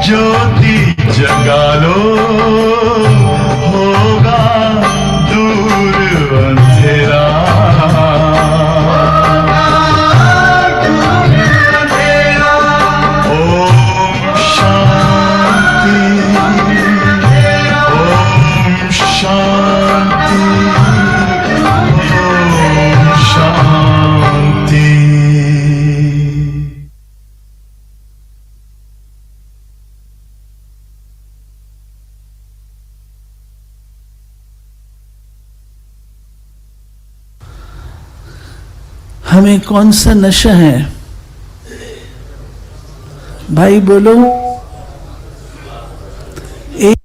ज्योति जगा लो, होगा दूर अंधेरा। ओम शांति, ओम शांति, ओम शांति। हमें कौन सा नशा है भाई, बोलो। एक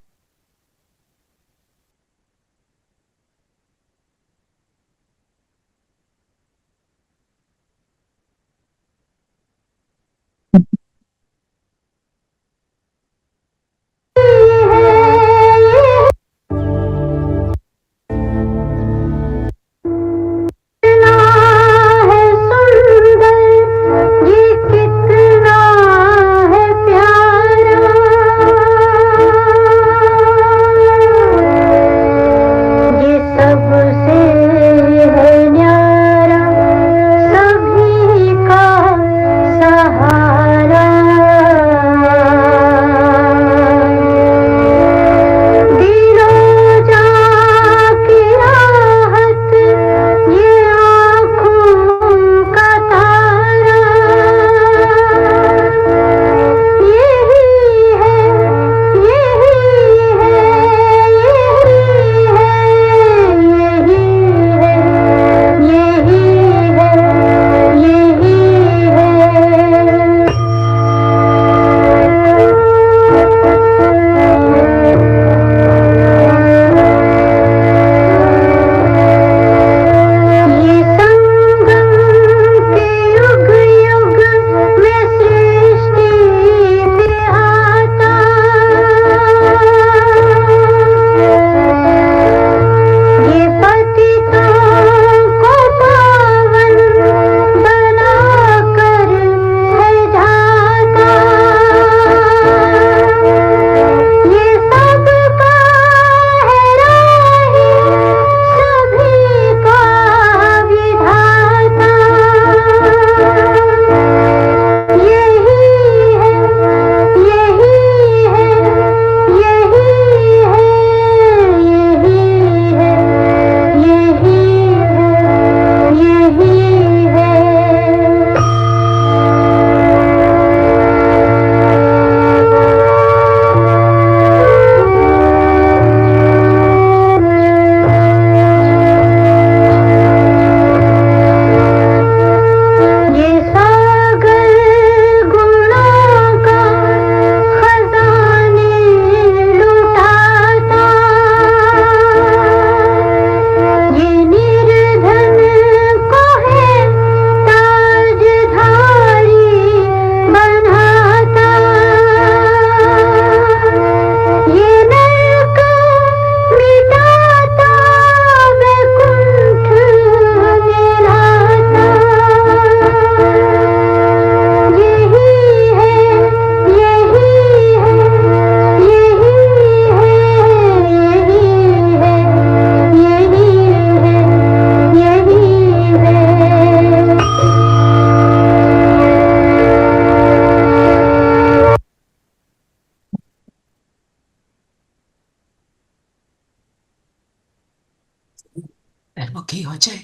मुखी हो जाए।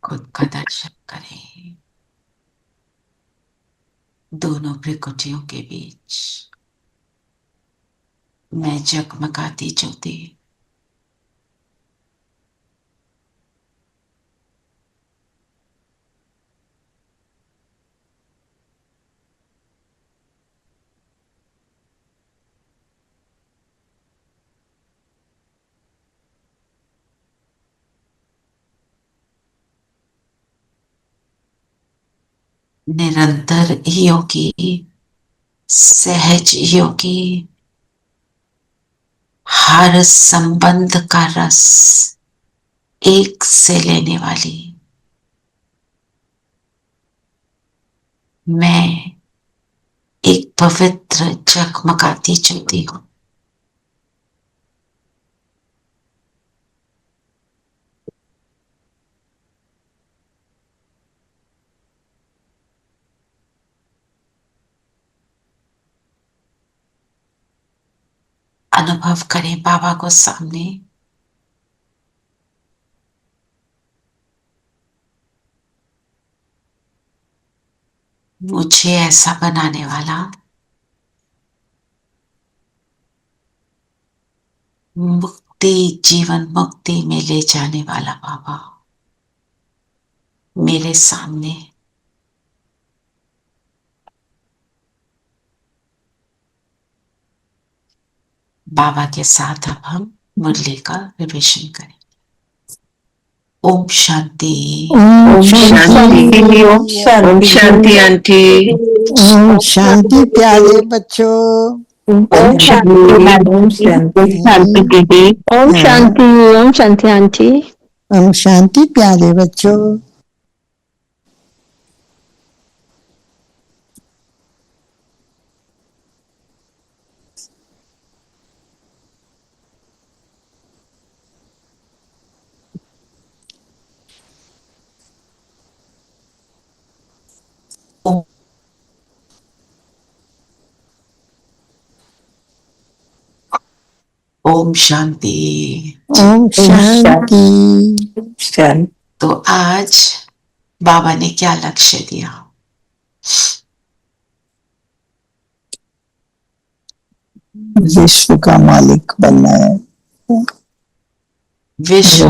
खुद का दर्शन करें। दोनों भ्रिकुटियों के बीच मैं जगमगाती ज्योति, निरंतर योगी, सहज योगी, हर संबंध का रस एक से लेने वाली, मैं एक पवित्र जगमगाती ज्योति हूँ। अनुभव करें बाबा को सामने। मुझे ऐसा बनाने वाला, मुक्ति, जीवन मुक्ति में ले जाने वाला बाबा मेरे सामने। बाबा के साथ अब हम मुरली का रिविजन करें। ओम शांति। ओम शांति। ओम शांति आंटी। ओम शांति प्यारे बच्चों। ओम शांति मैडम। ओम शांति दीदी। ओम शांति। ओम शांति आंटी। ओम शांति प्यारे बच्चों। ओम शांति। ओम शांति। तो आज बाबा ने क्या लक्ष्य दिया? विश्व का मालिक बनना है। विश्व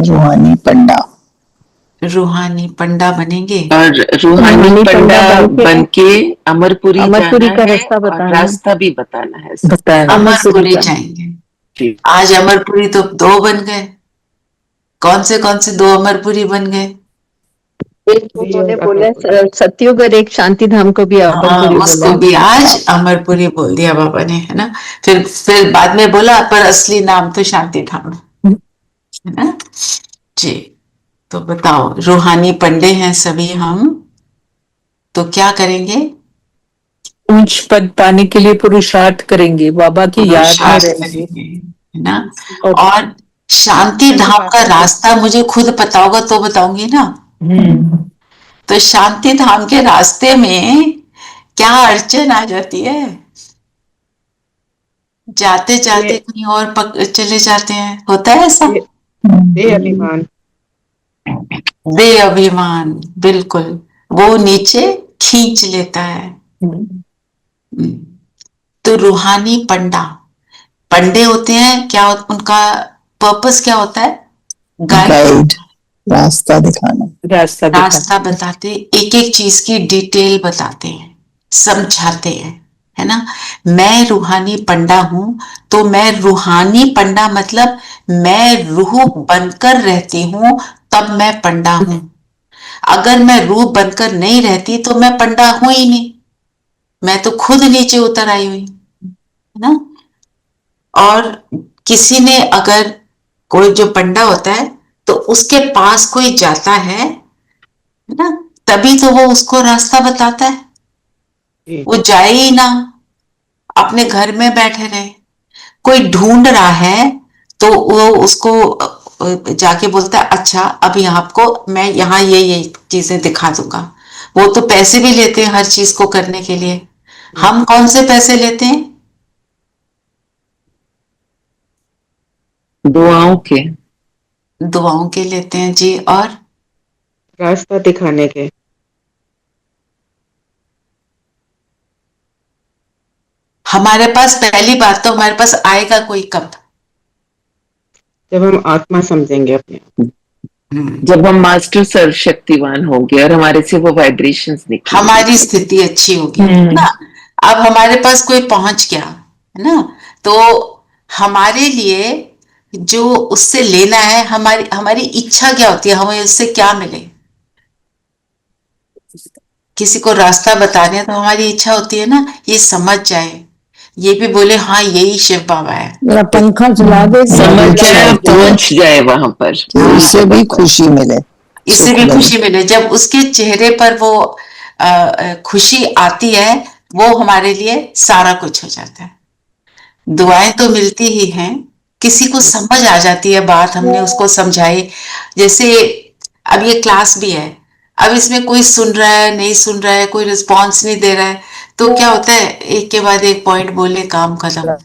रूहानी पंडा। रूहानी पंडा बनेंगे और रूहानी पंडा बन के अमरपुरी का रास्ता और बताना। रास्ता भी बताना है। अमरपुरी जाएंगे। आज अमरपुरी तो 2 बन गए। कौन से 2 अमरपुरी बन गए? उन्होंने बोला सतयुग और एक शांति धाम को भी अमरपुरी उसको बोला। भी आज अमरपुरी बोल दिया बाबा ने, है ना। फिर बाद में बोला पर असली नाम तो शांति धाम है ना जी। तो बताओ, रूहानी पंडे हैं सभी हम, तो क्या करेंगे? उच्च पद पाने के लिए पुरुषार्थ करेंगे, बाबा की याद में पुरुषार्थ रहेंगे, करेंगे, है ना। और शांति धाम का रास्ता मुझे खुद पता होगा तो बताऊंगी ना। तो शांति धाम के रास्ते में क्या अड़चन आ जाती है? जाते जाते कहीं और चले जाते हैं, होता है ऐसा। दे अभिमान, बिल्कुल, वो नीचे खींच लेता है। तो रूहानी पंडे होते हैं क्या? उनका पर्पस क्या होता है? गाइड, रास्ता दिखाना। रास्ता बताते, एक एक चीज की डिटेल बताते हैं, समझाते हैं, है ना। मैं रूहानी पंडा हूं, तो मैं रूहानी पंडा मतलब मैं रूह बनकर रहती हूं, तब मैं पंडा हूं। अगर मैं रूह बनकर नहीं रहती तो मैं पंडा हूं ही नहीं, मैं तो खुद नीचे उतर आई हुई, है ना। और किसी ने, अगर कोई जो पंडा होता है तो उसके पास कोई जाता है ना, तभी तो वो उसको रास्ता बताता है। वो जाए ही ना, अपने घर में बैठे रहे। कोई ढूंढ रहा है तो वो उसको जाके बोलता है, अच्छा अभी आपको मैं यहाँ ये चीजें दिखा दूंगा। वो तो पैसे भी लेते हैं हर चीज को करने के लिए। हम कौन से पैसे लेते हैं? दुआओं के लेते हैं जी, और रास्ता दिखाने के। हमारे पास पहली बात तो हमारे पास आएगा कोई कब? जब हम आत्मा समझेंगे अपने, जब हम मास्टर सर्वशक्तिवान होंगे और हमारे से वो वाइब्रेशंस निकलेंगे, हमारी स्थिति अच्छी होगी ना। अब हमारे पास कोई पहुंच गया, है ना, तो हमारे लिए जो उससे लेना है, हमारी इच्छा क्या होती है, हमें उससे क्या मिले? किसी को रास्ता बताने तो हमारी इच्छा होती है ना, ये समझ जाए, ये भी बोले हाँ यही शिव बाबा है, मेरा पंखा चला दे, समझ जाए, पहुंच जाए वहां पर, उससे भी खुशी मिले। इससे सुख भी लगे। खुशी मिले। जब उसके चेहरे पर वो खुशी आती है, वो हमारे लिए सारा कुछ हो जाता है। दुआएं तो मिलती ही हैं, किसी को समझ आ जाती है बात, हमने उसको समझाई। जैसे अब ये क्लास भी है, अब इसमें कोई सुन रहा है नहीं सुन रहा है, कोई रिस्पॉन्स नहीं दे रहा है, तो क्या होता है, एक के बाद एक पॉइंट बोले काम खत्म।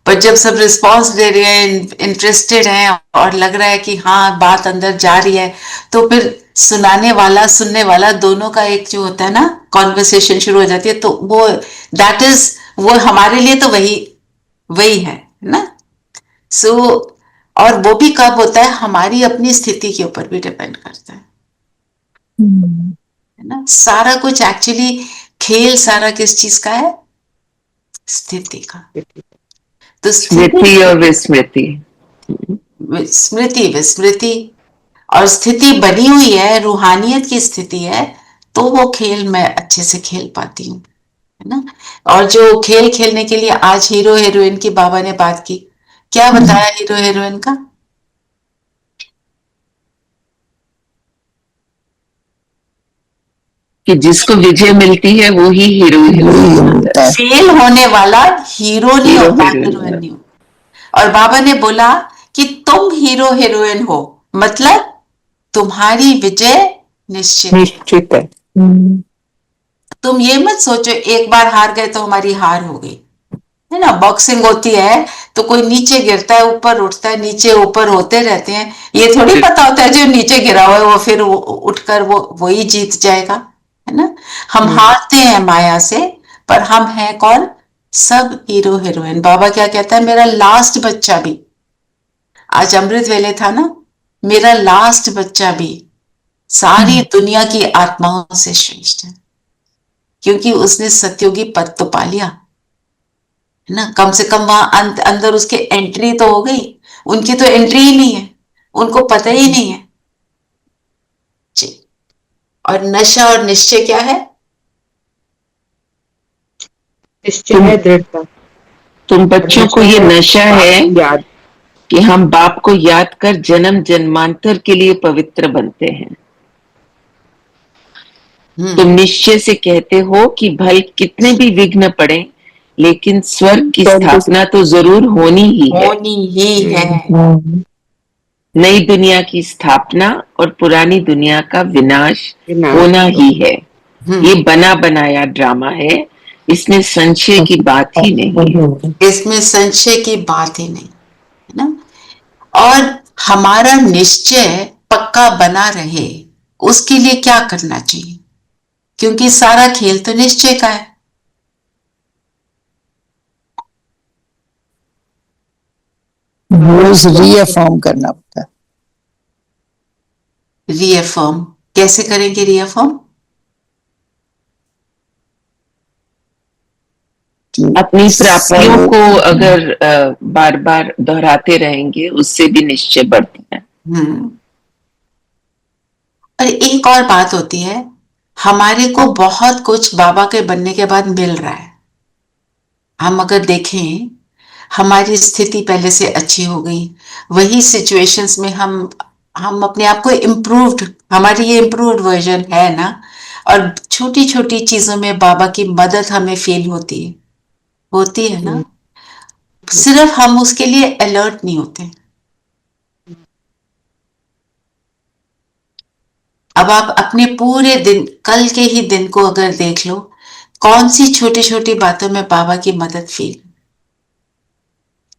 पर जब सब रिस्पॉन्स दे रहे हैं, इंटरेस्टेड हैं, और लग रहा है कि हाँ बात अंदर जा रही है, तो फिर सुनाने वाला सुनने वाला दोनों का एक जो होता है ना, कॉन्वर्सेशन शुरू हो जाती है। तो वो दैट इज, वो हमारे लिए तो वही वही है ना। सो और वो भी कब होता है, हमारी अपनी स्थिति के ऊपर भी डिपेंड करता है ना। सारा कुछ एक्चुअली, खेल सारा किस चीज का है, स्थिति का। तो स्मृति स्थिति, और विस्मृति। स्मृति विस्मृति, और स्थिति बनी हुई है, रूहानियत की स्थिति है, तो वो खेल मैं अच्छे से खेल पाती हूँ, है ना। और जो खेल खेलने के लिए आज हीरो हीरोइन की बाबा ने बात की, क्या बताया हीरो हीरोइन का, कि जिसको विजय मिलती है वो ही हीरो वही हीरोइन होता होता है। है। फेल होने वाला हीरो नहीं हीरो होता, हीरोइन हीरोइन नहीं होता। और बाबा ने बोला कि तुम हीरो हीरोइन हो, मतलब तुम्हारी विजय निश्चित है। निश्चित है। तुम ये मत सोचो एक बार हार गए तो हमारी हार हो गई, है ना। बॉक्सिंग होती है तो कोई नीचे गिरता है, ऊपर उठता है, नीचे ऊपर होते रहते हैं। ये थोड़ी पता होता है जो नीचे गिरा हुआ है वो फिर उठकर वो वही जीत जाएगा, है ना। हम हारते हैं माया से, पर हम हैं कौन, सब हीरो हीरोइन। बाबा क्या कहता है, मेरा लास्ट बच्चा भी, आज अमृत वेले था ना, मेरा लास्ट बच्चा भी सारी दुनिया की आत्माओं से श्रेष्ठ है, क्योंकि उसने सत्योगी पद तो पा लिया, है ना। कम से कम वहां अंदर उसके एंट्री तो हो गई। उनकी तो एंट्री ही नहीं है, उनको पता ही नहीं है जी। और नशा और निश्चय क्या है, निश्चय है दृढ़ता। तुम बच्चों को ये नशा है याद। कि हम बाप को याद कर जन्म जन्मांतर के लिए पवित्र बनते हैं। तुम निश्चय से कहते हो कि भले कितने भी विघ्न पड़े, लेकिन स्वर्ग की स्थापना तो जरूर होनी ही है। होनी ही है। नई दुनिया की स्थापना और पुरानी दुनिया का विनाश विनाश। होना ही है। ये हम्म, बना बनाया ड्रामा है, इसमें संशय की बात ही नहीं है। इसमें संशय की बात ही नहीं, है ना। और हमारा निश्चय पक्का बना रहे, उसके लिए क्या करना चाहिए, क्योंकि सारा खेल तो निश्चय का है। रोज रीअफर्म करना पड़ता है। रीअफर्म कैसे करेंगे, रीअफर्म कि अपनी प्राप्तियों सब को अगर बार बार दोहराते रहेंगे, उससे भी निश्चय बढ़ता है। हम्म। और एक और बात होती है, हमारे को बहुत कुछ बाबा के बनने के बाद मिल रहा है। हम अगर देखें, हमारी स्थिति पहले से अच्छी हो गई, वही सिचुएशंस में हम अपने आप को इम्प्रूव्ड, हमारी ये इम्प्रूव्ड वर्जन है ना। और छोटी छोटी चीजों में बाबा की मदद हमें फील होती है ना। सिर्फ हम उसके लिए अलर्ट नहीं होते। अब आप अपने पूरे दिन, कल के ही दिन को अगर देख लो, कौन सी छोटी छोटी बातों में बाबा की मदद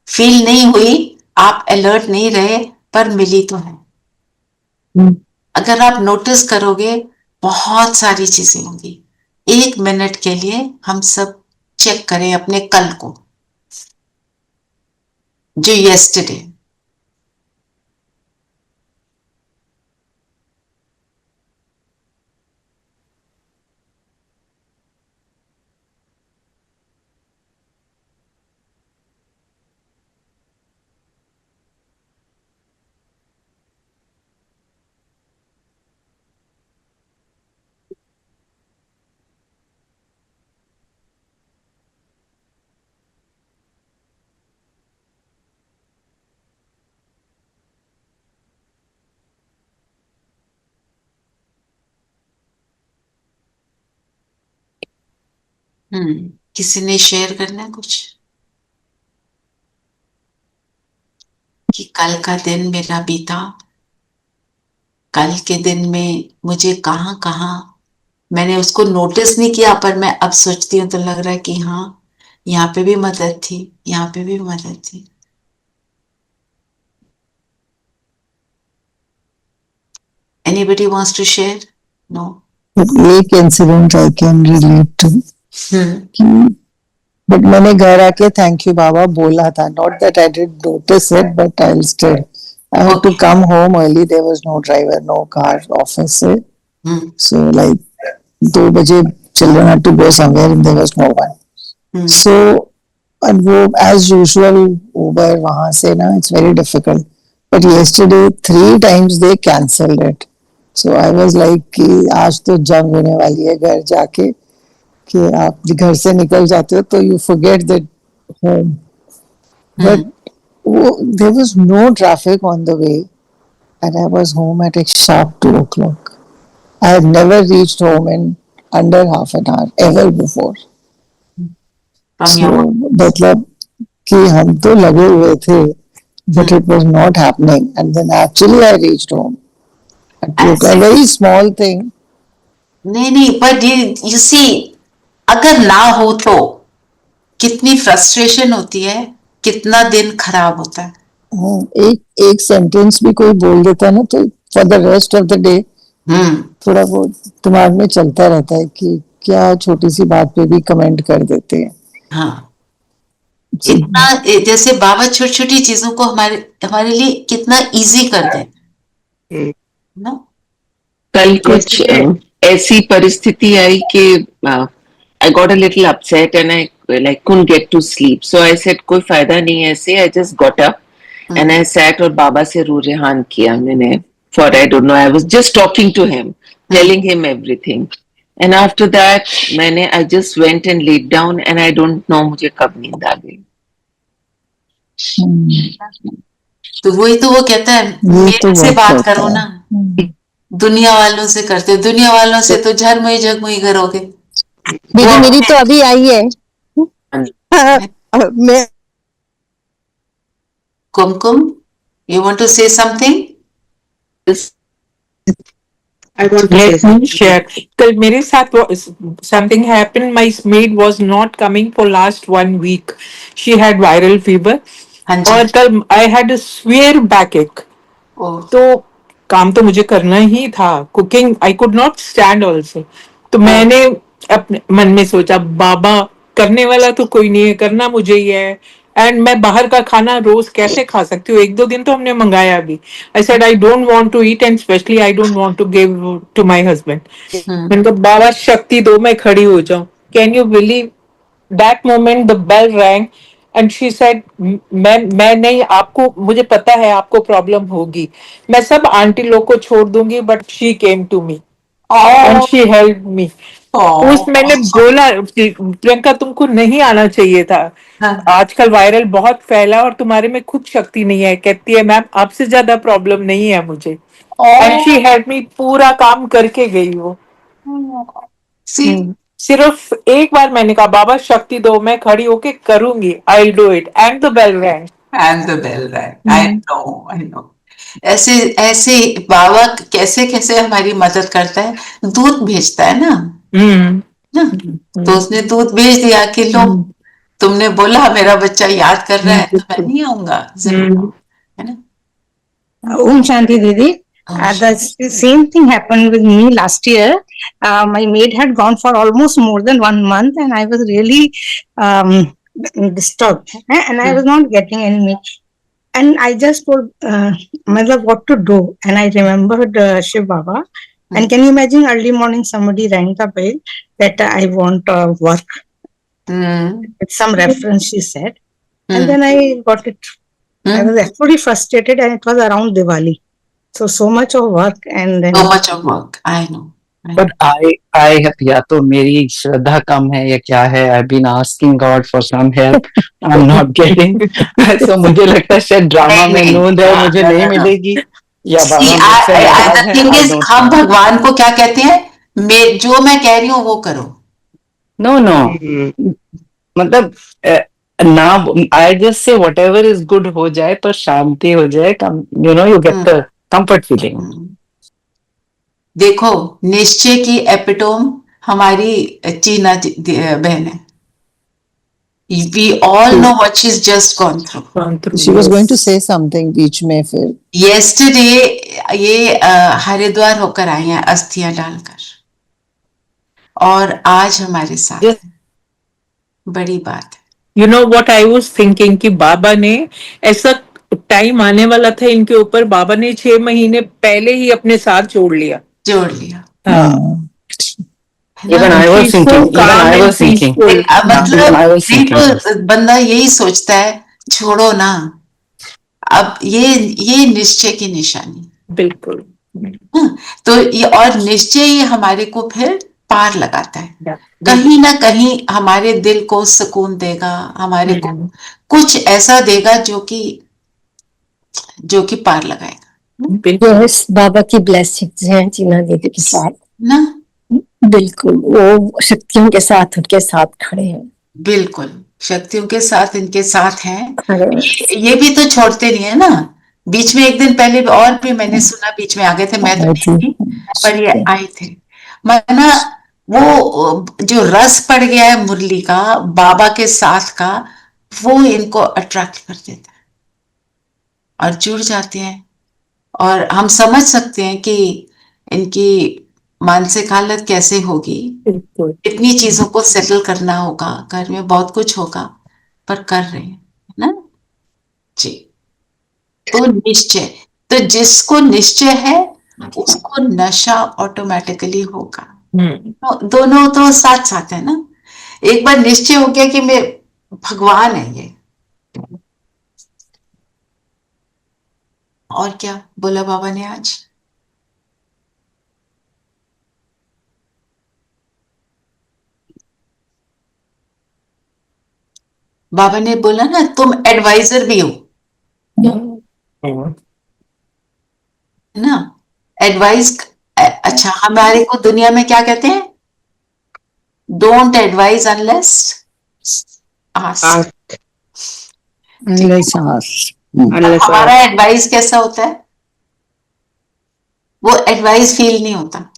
फील नहीं हुई, आप अलर्ट नहीं रहे, पर मिली तो है। अगर आप नोटिस करोगे, बहुत सारी चीजें होंगी। 1 मिनट के लिए हम सब चेक करें अपने कल को, जो यस्टरडे, किसी ने शेयर करना है कुछ कि कल का दिन मेरा बीता, कल के दिन में मुझे कहाँ कहाँ मैंने उसको नोटिस नहीं किया, पर मैं अब सोचती हूँ तो लग रहा है कि हाँ, यहाँ पे भी मदद थी, यहाँ पे भी मदद थी. Anybody wants to share? No. एक incident I can relate to, but मैंने घर आके थैंक यू बाबा बोला था. Not that I did notice it, but I still I had to come home early. There was no driver, no car office से. So like 2 बजे children had to go somewhere and there was no one. So and वो as usual Uber वहां से ना it's very difficult, but yesterday 3 times they cancelled it. So I was like कि आज तो जंग होने वाली है घर जाके, कि आप घर से निकल जाते हो तो you forget that home. But there was no traffic on the way and I was home at a sharp 2 o'clock. I had never reached home in under half an hour ever before. So, मतलब कि हम तो लगे हुए थे, but it was not happening, and then actually I reached home. It was a very small thing. नहीं, but you see, अगर ना हो तो कितनी फ्रस्ट्रेशन होती है, कितना दिन खराब होता है. एक सेंटेंस भी कोई बोल देता ना तो for the rest of the day थोड़ा वो दिमाग में चलता रहता है कि क्या छोटी सी बात पे भी कमेंट कर देते हैं. हाँ, इतना जैसे बाबा छोटी छोटी चीजों को हमारे लिए कितना इजी कर दे ना. कल कुछ ऐसी परिस्थिति आई कि I got a little upset and I like couldn't get to sleep. So I said कोई फायदा नहीं है ऐसे. I just got up and I sat और बाबा से रूरेहान किया मैंने. For I don't know, I was just talking to him, telling him everything. And after that मैंने I just went and laid down and I don't know मुझे कब नींद आ गई. तो वही तो वो कहता है मेरे से बात करो ना, दुनिया वालों से करते, दुनिया वालों से तो झरमुई झगमुई करोगे. दीदी मेरी तो अभी आई है. मैं कुमकुम, you want to say something? I want to let me share. कल मेरे साथ something happened. My maid was not coming for last 1 week. She had viral fever. और कल I had a severe backache. तो काम तो मुझे करना ही था. Cooking I could not stand also. तो मैंने अपने मन में सोचा बाबा करने वाला तो कोई नहीं है, करना मुझे ही है. एंड मैं बाहर का खाना रोज कैसे खा सकती हूँ. 1-2 दिन तो हमने मंगाया भी. I said I don't want to eat and specially I don't want to give to my husband. मैंने कहा बाबा शक्ति दो, मैं खड़ी हो जाऊं. Can you believe that moment the bell rang and she said मैं नहीं, आपको मुझे पता है आपको प्रॉब्लम होगी, मैं सब आंटी लोग को छोड़ दूंगी, but she came to me and she help me. उस मैंने बोला प्रियंका तुमको नहीं आना चाहिए था. आजकल वायरल बहुत फैला और तुम्हारे में खुद शक्ति नहीं है. कहती है मैम आपसे ज्यादा प्रॉब्लम नहीं है मुझे. एंड शी हेल्प मी. पूरा काम करके गई वो. सिर्फ एक बार मैंने कहा बाबा शक्ति दो, मैं खड़ी होके करूंगी, I will do it. And the bell rang. I know. ऐसे ऐसे बाबा कैसे कैसे हमारी मदद करता है. दूध भेजता है ना, तो उसने दूध भेज दिया कि लो, तुमने बोला मेरा बच्चा याद कर रहा है तो मैं नहीं आऊंगा जरूर, है ना. Om Shanti Didi. The same thing happened with me last year. My maid had gone for almost more than 1 month and I was really disturbed and I was not getting any milk. And I just told Mother what to do. And I remembered Shiv Baba. And can you imagine early morning somebody rang the bell that I want work. With some reference she said. And then I got it. I was actually frustrated and it was around Diwali. So much of work and then... So much of work, I know. But I have, या तो मेरी श्रद्धा कम है या क्या है. I've been asking God for some help. I'm not getting. So मुझे लगता है शायद ड्रामा में नूंद है, मुझे नहीं मिलेगी. या हम भगवान को क्या कहते हैं, जो मैं कह रही हूँ वो करो. No, no. मतलब ना I just say what ever is good हो जाए पर शांति हो जाए, you know you get the comfort feeling. देखो, निश्चय की एपिटोम हमारी चीना बहन है. We all know what she's just gone through. She was going to say something बीच में फिर. Yesterday ये हरिद्वार होकर आई हैं अस्थियां डालकर, और आज हमारे साथ हैं. बड़ी बात है. You know what I was thinking कि बाबा ने ऐसा टाइम आने वाला था इनके ऊपर, बाबा ने 6 महीने पहले ही अपने साथ जोड़ लिया. Even I was thinking. मतलब बंदा यही सोचता है, छोड़ो ना, अब ये निश्चय की निशानी. बिल्कुल. तो ये और निश्चय ही हमारे को फिर पार लगाता है. कहीं ना कहीं हमारे दिल को सुकून देगा, हमारे को कुछ ऐसा देगा जो कि पार लगाएगा. यस, बाबा की ब्लेसिंग्स हैं चीना दीदी के साथ ना. बिल्कुल, वो शक्तियों के साथ उनके साथ खड़े हैं. बिल्कुल, शक्तियों के साथ इनके साथ हैं. ये भी तो छोड़ते नहीं है ना. बीच में एक दिन पहले और भी मैंने सुना, बीच में आ गए थे, मैं तो नहीं थी, पर ये आए थे. माना वो जो रस पड़ गया है मुरली का, बाबा के साथ का, वो इनको अट्रैक्ट कर देता है और जुड़ जाते हैं. और हम समझ सकते हैं कि इनकी मानसिक हालत कैसे होगी. इतनी चीजों को सेटल करना होगा, घर में बहुत कुछ होगा, पर कर रहे हैं ना जी. तो निश्चय, तो जिसको निश्चय है उसको नशा ऑटोमेटिकली होगा. दोनों तो साथ साथ है ना. एक बार निश्चय हो गया कि मैं भगवान है ये, और क्या बोला बाबा ने आज. बाबा ने बोला ना, तुम एडवाइजर भी हो ना. एडवाइस, अच्छा, हमारे को दुनिया में क्या कहते हैं, डोंट एडवाइज अनलेस आस्क. हमारा एडवाइस कैसा होता है, वो एडवाइस फील नहीं होता.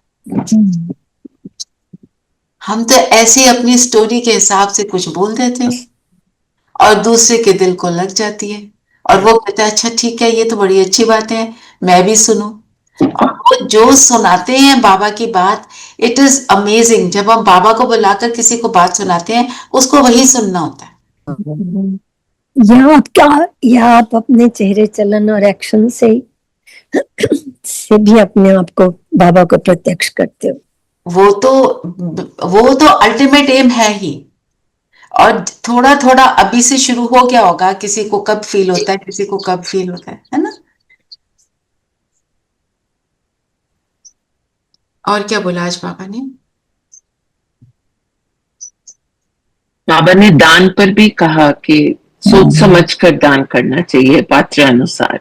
हम तो ऐसे अपनी स्टोरी के हिसाब से कुछ बोल देते हैं और दूसरे के दिल को लग जाती है, और वो कहता है अच्छा ठीक है, ये तो बड़ी अच्छी बात है, मैं भी सुनूं. और वो जो सुनाते हैं बाबा की बात, इट इज अमेजिंग. जब हम बाबा को बुलाकर किसी को बात सुनाते हैं, उसको वही सुनना होता है. या आप अपने चेहरे चलन और एक्शन से भी अपने आप को बाबा को प्रत्यक्ष करते हो. वो तो अल्टीमेट एम है ही. और थोड़ा थोड़ा अभी से शुरू हो गया होगा. किसी को कब फील होता है, किसी को कब फील होता है ना. और क्या बोला आज बाबा ने. बाबा ने दान पर भी कहा कि सोच समझ कर दान करना चाहिए, पात्र अनुसार.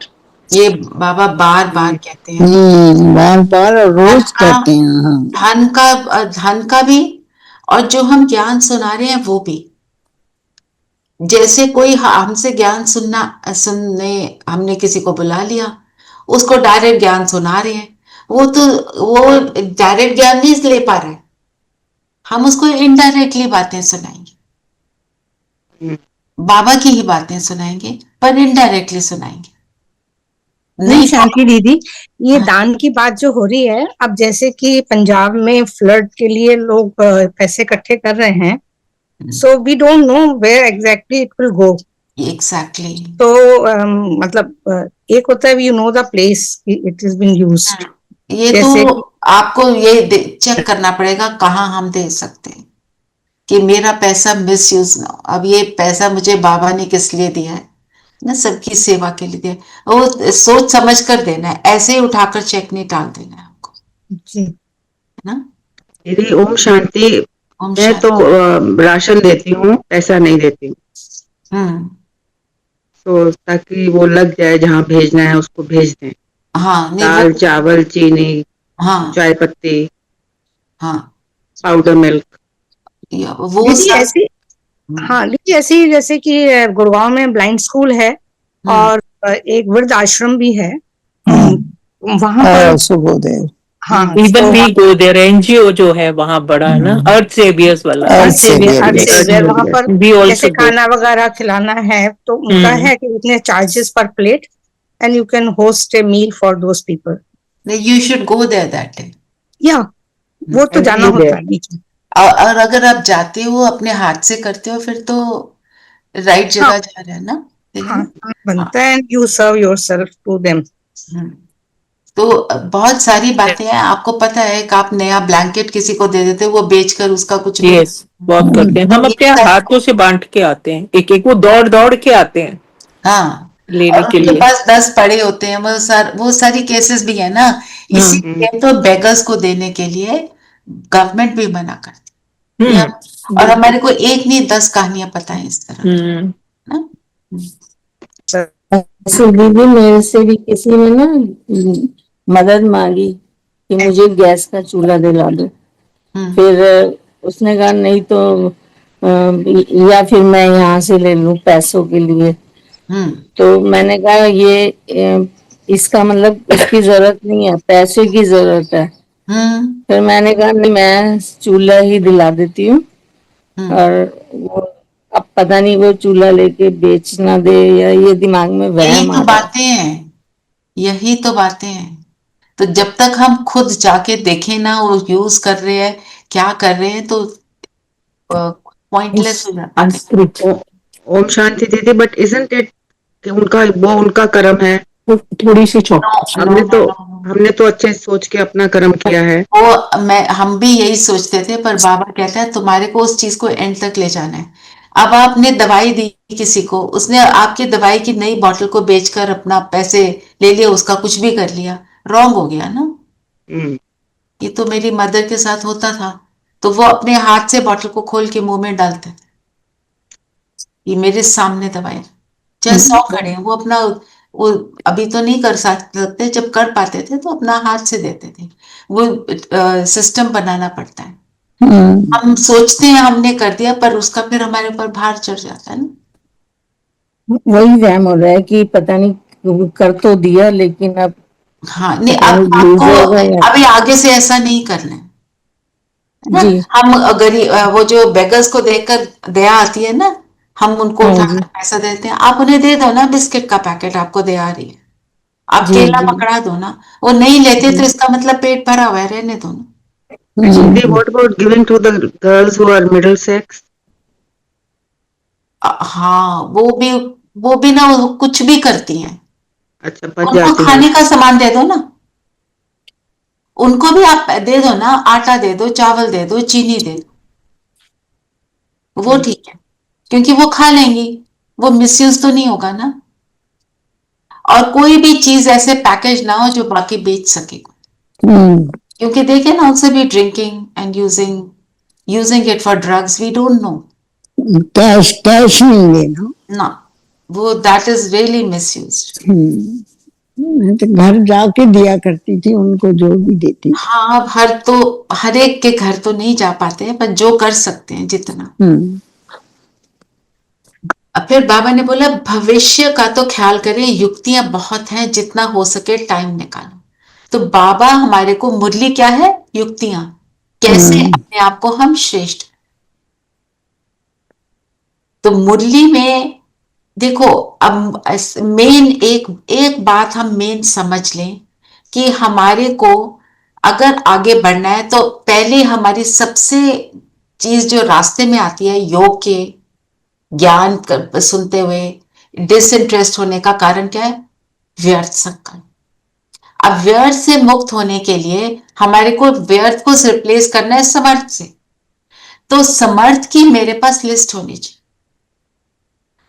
ये बाबा बार बार कहते हैं, बार बार रोज कहते हैं. धन का भी, और जो हम ज्ञान सुना रहे हैं वो भी. जैसे कोई हमसे ज्ञान सुनने हमने किसी को बुला लिया, उसको डायरेक्ट ज्ञान सुना रहे हैं, वो डायरेक्ट ज्ञान नहीं ले पा रहे, हम उसको इनडायरेक्टली बातें सुनाएंगे. बाबा की ही बातें सुनाएंगे, पर इनडायरेक्टली सुनाएंगे. नहीं शांति दीदी, ये दान की बात जो हो रही है, अब जैसे कि पंजाब में फ्लड के लिए लोग पैसे इकट्ठे कर रहे हैं, so we don't know where exactly it will go. Exactly. तो मतलब एक होता है you know the place it is been used. ये तो आपको ये चेक करना पड़ेगा कहाँ हम दे सकते हैं कि मेरा पैसा मिसयूज ना हो. अब ये पैसा मुझे बाबा ने किस लिए दिया है ना, सबकी सेवा के लिए दिया. वो सोच समझ कर देना है, ऐसे ही उठाकर चेक नहीं डाल देना है आपको जी ना. दीदी ओम शांति. मैं तो राशन देती हूँ, पैसा नहीं देती हूँ. तो ताकि वो लग जाए, जहाँ भेजना है उसको भेज दें. हाँ, दाल चावल चीनी, हाँ, चाय पत्ती, हाँ, पाउडर मिल्क, वो दीदी सब ऐसी, हाँ दीदी ऐसी जैसे कि गुड़गांव में ब्लाइंड स्कूल है और एक वृद्ध आश्रम भी है वहां I पर। also go there. हाँ इवन तो वी गो देयर, एनजीओ जो है वहाँ बड़ा है ना, अर्थ सेवियर्स वाला, Earth Savior, अर्थ yes. सेवियर वहां पर वी जैसे ऑल्सो गो। खाना वगैरह खिलाना है तो उनका है कि इतने चार्जेस पर plate and you can host a meal for those people. You should go there that day. या वो तो जाना होता है बीच में। और अगर आप जाते हो अपने हाथ से करते हो फिर तो राइट हाँ जगह जा रहे हैं ना, ठीक है हाँ ना? हाँ, बनता है and you serve yourself to them. तो बहुत सारी बातें हैं, आपको पता है कि आप नया ब्लैंकेट किसी को दे देते हो, वो बेचकर उसका कुछ भी यस, बहुत करते हैं हम, ये अपने सारी- हाथों से बांट के आते हैं, एक एक वो दौड़ दौड़ के आते हैं हाँ, लेने और के उनके लिए। पास 10 पड़े होते हैं, वो सारी केसेस भी है ना, इसीलिए तो बेगर्स को देने के लिए गवर्नमेंट भी मना करती है। और हमारे को एक नहीं 10 कहानियां पता है इस तरह की, ना? ऐसे दीदी मेरे से भी किसी ने ना मदद मांगी कि मुझे गैस का चूल्हा दिला दो। फिर उसने कहा नहीं तो या फिर मैं यहाँ से ले लूं पैसों के लिए। तो मैंने कहा ये इसका मतलब इसकी जरूरत नहीं है, पैसे की जरूरत है। फिर मैंने कहा नहीं मैं चूल्हा ही दिला देती हूँ। और वो अब पता नहीं वो चूल्हा लेके बेच ना दे या ये दिमाग में यही वहम तो आ रहा है। बातें हैं, यही तो बातें हैं। तो जब तक हम खुद जाके देखें ना वो यूज कर रहे हैं क्या कर रहे हैं तो पॉइंटलेस हो जाता है। ओम शांति दीदी, बट इजंट इट कि उनका वो उनका कर्म है। थोड़ी सी चौक हमने तो अच्छे सोच के अपना कर्म किया है। हम भी यही सोचते थे, पर बाबा कहता है तुम्हारे को उस चीज को एंड तक ले जाना है। अब आपने दवाई दी किसी को, उसने आपकी दवाई की नई बोतल को बेचकर अपना पैसे ले लिए, उसका कुछ भी कर लिया, रॉन्ग हो गया ना। ये तो मेरी मदर के साथ होता था, तो वो अपने हाथ से बोतल को खोल के मुंह में डालते थे, ये मेरे सामने दवाई, चाहे 100 खड़े हैं, वो अपना वो अभी तो नहीं कर सकते, जब कर पाते थे तो अपना हाथ से देते थे। वो सिस्टम बनाना पड़ता है। हम सोचते हैं हमने कर दिया, पर उसका फिर हमारे ऊपर भार चढ़ जाता है ना। वही वहम हो रहा है कि पता नहीं कर तो दिया लेकिन अब हाँ नहीं, पता अब नहीं भूल आपको जाएगा या अभी आगे से ऐसा नहीं करना है ना। जी। हम गरीब वो जो बेगर्स को देखकर दया आती है ना, हम उनको हाँ उठाकर जी। पैसा देते हैं, आप उन्हें दे दो ना बिस्किट का पैकेट, आपको दया आ रही है, आप जी केला जी पकड़ा दो ना, वो नहीं लेते तो जी इसका मतलब पेट भरा हुआ है, रहने दो ना। दीदी, what about giving to the girls who are middle sex? हाँ वो भी ना वो कुछ भी करती हैं, अच्छा, बच उनको जाती है। खाने का सामान दे दो ना, उनको भी आप दे दो ना, आटा दे दो, चावल दे दो, चीनी दे दो, वो ठीक है, क्योंकि वो खा लेंगी, वो मिसयूज तो नहीं होगा ना। और कोई भी चीज ऐसे पैकेज ना हो जो बाकी बेच सके, क्योंकि they can also be drinking and using it for drugs, we don't know. Cash cash नहीं देना ना, वो दैट इज रियली मिसयूज्ड। मैं तो घर जाके दिया करती थी उनको जो भी देती। हाँ, हर एक के घर तो नहीं जा पाते हैं, पर जो कर सकते हैं जितना। अब फिर बाबा ने बोला भविष्य का तो ख्याल करें, युक्तियां बहुत हैं, जितना हो सके टाइम निकालो। तो बाबा हमारे को मुरली क्या है, युक्तियां, कैसे अपने आप को हम श्रेष्ठ। तो मुरली में देखो, अब मेन एक बात हम मेन समझ लें कि हमारे को अगर आगे बढ़ना है तो पहले हमारी सबसे चीज जो रास्ते में आती है, योग के ज्ञान सुनते हुए डिसइंटरेस्ट होने का कारण क्या है, व्यर्थ संकल्प। अब व्यर्थ से मुक्त होने के लिए हमारे को व्यर्थ को रिप्लेस करना है समर्थ से। तो समर्थ की मेरे पास लिस्ट होनी चाहिए,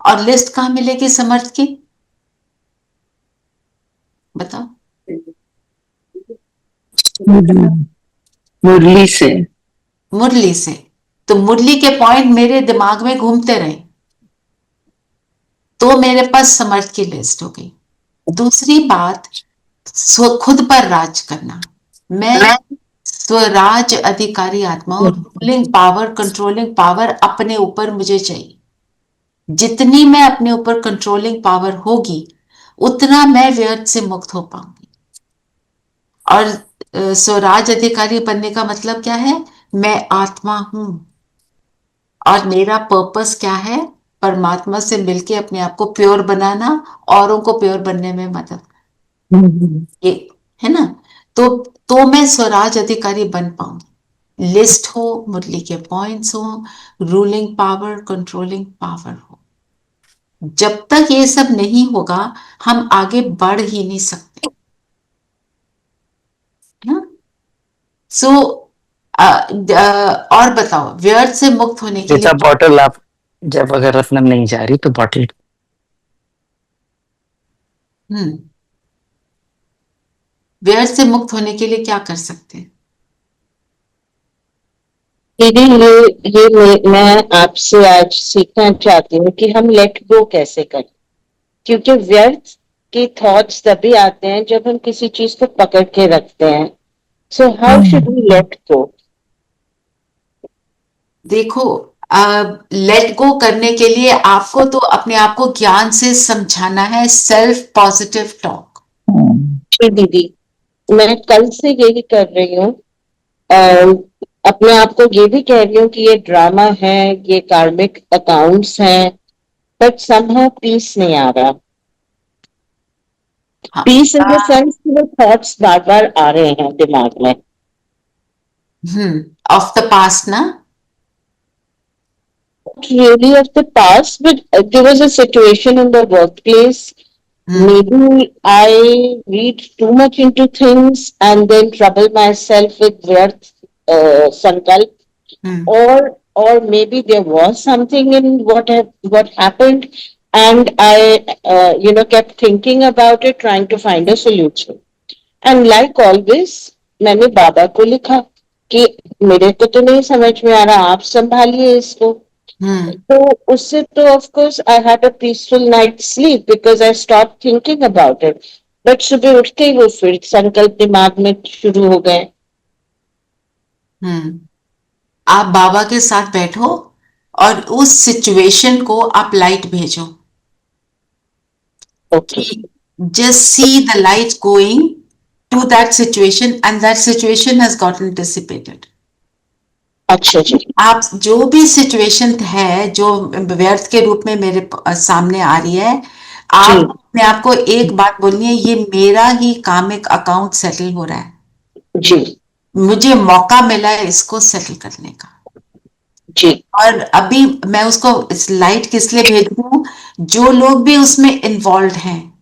और लिस्ट कहां मिलेगी समर्थ की, बताओ। मुरली से। मुरली से। तो मुरली के पॉइंट मेरे दिमाग में घूमते रहे, तो मेरे पास समर्थ की लिस्ट हो गई। दूसरी बात, खुद पर राज करना। मैं स्वराज अधिकारी आत्माओं, रूलिंग पावर, कंट्रोलिंग पावर अपने ऊपर मुझे चाहिए। जितनी मैं अपने ऊपर कंट्रोलिंग पावर होगी उतना मैं व्यर्थ से मुक्त हो पाऊंगी। और स्वराज अधिकारी बनने का मतलब क्या है? मैं आत्मा हूं और मेरा पर्पस क्या है? परमात्मा से मिलके अपने आप को प्योर बनाना, औरों को प्योर बनने में मदद, ये है ना। तो मैं स्वराज अधिकारी बन पाऊंगी। लिस्ट हो, मुरली के पॉइंट्स हो, रूलिंग पावर, कंट्रोलिंग पावर हो। जब तक ये सब नहीं होगा हम आगे बढ़ ही नहीं सकते ना। सो और बताओ, व्यर्थ से मुक्त होने के जैसा लिए। बॉटल आप जब अगर रत्नम नहीं जा रही तो बॉटल व्यर्थ से मुक्त होने के लिए क्या कर सकते हैं? दीदी मैं आपसे आज सीखना चाहती हूँ कि हम लेट गो कैसे करें, क्योंकि व्यर्थ के थॉट्स तभी आते हैं जब हम किसी चीज को पकड़ के रखते हैं। So how should we let go? देखो, लेट गो करने के लिए आपको तो अपने आप को ज्ञान से समझाना है, सेल्फ पॉजिटिव टॉक। जी दीदी, मैं कल से यही कर रही हूँ। अपने आप को ये भी कह रही हूँ कि ये ड्रामा है, ये कार्मिक अकाउंट्स हैं, बट समहाउ पीस नहीं आ रहा। पीस इन द सेंस कि वो थॉट्स बार बार आ रहे हैं दिमाग में। ऑफ द पास्ट ना? Really of the past, but there was a situation in the workplace. Maybe I read too much into things and then trouble myself with Vyarth Sankalp, or maybe there was something in what happened, and I kept thinking about it, trying to find a solution. And like always, मैंने बाबा को लिखा कि मेरे को तो नहीं समझ में आ रहा, आप संभालिए इसको। तो उससे तो of course I had a peaceful night sleep because I stop thinking about it. But सुबह उठते ही वो फिर संकल्प दिमाग में शुरू हो गए। आप बाबा के साथ बैठो और उस सिचुएशन को आप लाइट भेजो। Just see the light going to that situation and that situation has gotten dissipated. अच्छा जी। आप जो भी सिचुएशन है जो व्यर्थ के रूप में मेरे सामने आ रही है, आप अपने आप को एक बात बोलनी है, ये मेरा ही कामिक अकाउंट सेटल हो रहा है जी, मुझे मौका मिला है इसको सेटल करने का जी। और अभी मैं उसको इस लाइट किस लिए भेज रही हूँ? जो लोग भी उसमें इन्वॉल्व हैं,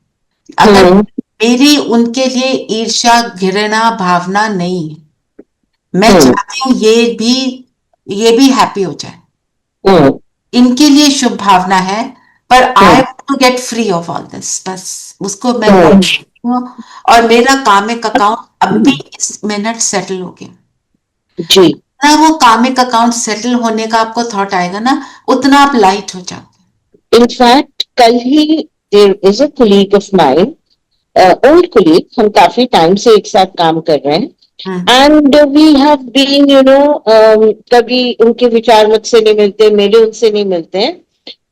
अगर मेरी उनके लिए ईर्ष्या घृणा भावना नहीं है, मैं चाहती हूँ ये भी हैप्पी हो जाए, इनके लिए शुभ भावना है, पर I have to get free of all this. बस उसको मैं और मेरा कामिक अकाउंट अभी इस मिनट सेटल हो गया जी। ना। वो कामिक अकाउंट सेटल होने का आपको थॉट आएगा ना, उतना आप लाइट हो जाओगे। इनफैक्ट कल ही there is a colleague of mine, old colleague, हम काफी टाइम से एक साथ काम कर रहे हैं। And we have been, कभी उनके विचार मुझसे नहीं मिलते, मेरे उनसे नहीं मिलते हैं,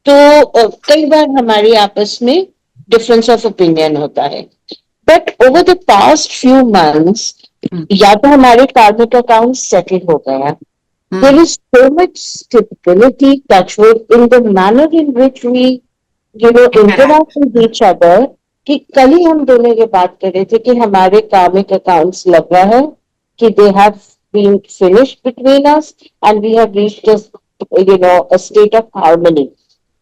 तो कई बार हमारी आपस में डिफरेंस ऑफ ओपिनियन होता है। But over the past few months या तो हमारे कार्मिक अकाउंट सेटल हो गया, there is so much stability, touch wood, in the manner in which we interact with each other, कि कल ही हम दोनों ये बात कर रहे थे कि हमारे कार्मिक अकाउंट्स लग रहा है कि they have been finished between us and we have reached a state of harmony.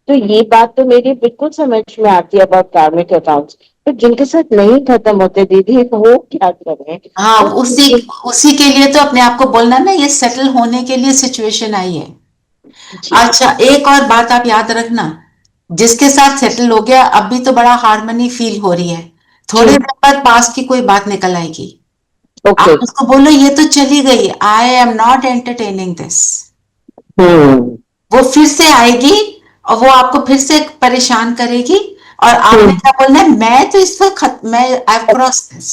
तो ये बात तो मेरी बिल्कुल समझ में आती है अबाउट कार्मिक अकाउंट्स, तो जिनके साथ नहीं खत्म होते दीदी वो क्या करें? हाँ, उसी के लिए तो अपने आप को बोलना ना, ये सेटल होने के लिए सिचुएशन आई है। अच्छा, एक और बात आप याद रखना, जिसके साथ सेटल हो गया अभी तो बड़ा हार्मनी फील हो रही है, थोड़े देर बाद पास की कोई बात निकल आएगी। आप उसको बोलो ये तो चली गई, I am not entertaining this. वो फिर से आएगी और वो आपको फिर से परेशान करेगी और आपने क्या बोलना है, मैं तो इस वक्त मैं आई क्रॉस दिस।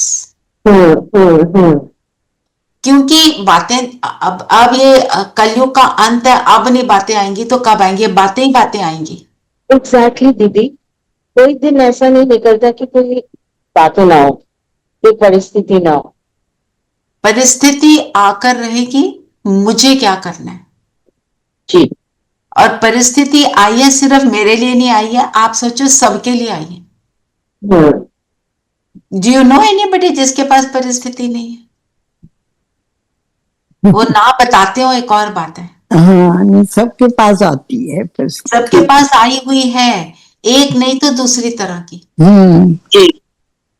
क्योंकि बातें अब ये कलयुग का अंत है, अब नहीं बातें आएंगी तो कब आएंगी? बातें ही बातें आएंगी। एग्जैक्टली दीदी, कोई दिन ऐसा नहीं निकलता कि कोई बातें ना हो, कोई परिस्थिति ना हो। परिस्थिति आकर रहेगी, मुझे क्या करना है जी। और परिस्थिति आई है सिर्फ मेरे लिए नहीं आई है, आप सोचो सबके लिए आई है। डू यू नो एनीबडी जिसके पास परिस्थिति नहीं है? वो ना बताते हो एक और बात है। हाँ, सबके पास आती है परिस्थिति। सबके पास आई हुई है, एक नहीं तो दूसरी तरह की।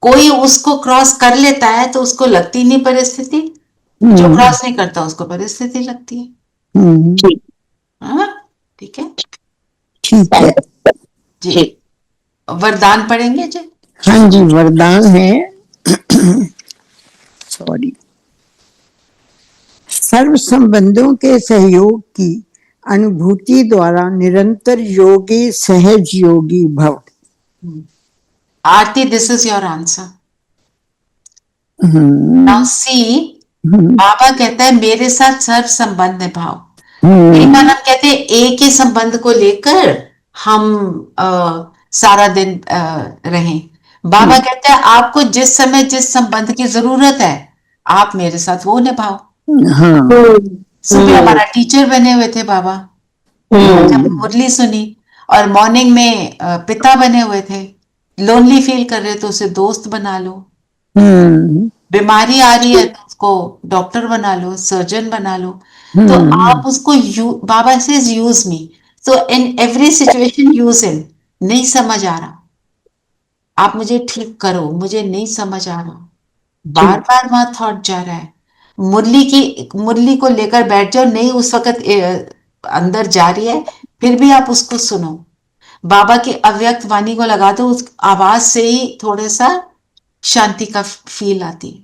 कोई उसको क्रॉस कर लेता है तो उसको लगती नहीं परिस्थिति, जो क्रॉस नहीं करता उसको परिस्थिति लगती है। हाँ, ठीक है, ठीक है जी। वरदान पढ़ेंगे जी? हाँ जी, वरदान है सॉरी। सर्व संबंधों के सहयोग की अनुभूति द्वारा निरंतर योगी सहज योगी भव। Aarti, this is your answer. Now see, बाबा कहता है मेरे साथ सर्व संबंध निभाओ। विवेकानंद कहते हैं एक ही संबंध को लेकर हम सारा दिन रहें। बाबा कहते हैं आपको जिस समय जिस संबंध की जरूरत है आप मेरे साथ वो निभाओ। सुबह हमारा टीचर बने हुए थे बाबा, जब मुरली सुनी, और मॉर्निंग में पिता बने हुए थे। लोनली फील कर रहे तो उसे दोस्त बना लो, बीमारी आ रही है तो उसको डॉक्टर बना लो, सर्जन बना लो। तो आप उसको बाबा says use me, so in every situation use him. नहीं समझ आ रहा, आप मुझे ठीक करो, मुझे नहीं समझ आ रहा, बार बार वहां थॉट जा रहा है, मुरली को लेकर बैठ जाओ, नहीं उस वक्त अंदर जा रही है, फिर भी आप उसको सुनो। बाबा की अव्यक्त वाणी को लगा दो, उस आवाज से ही थोड़ा सा शांति का फील आती है।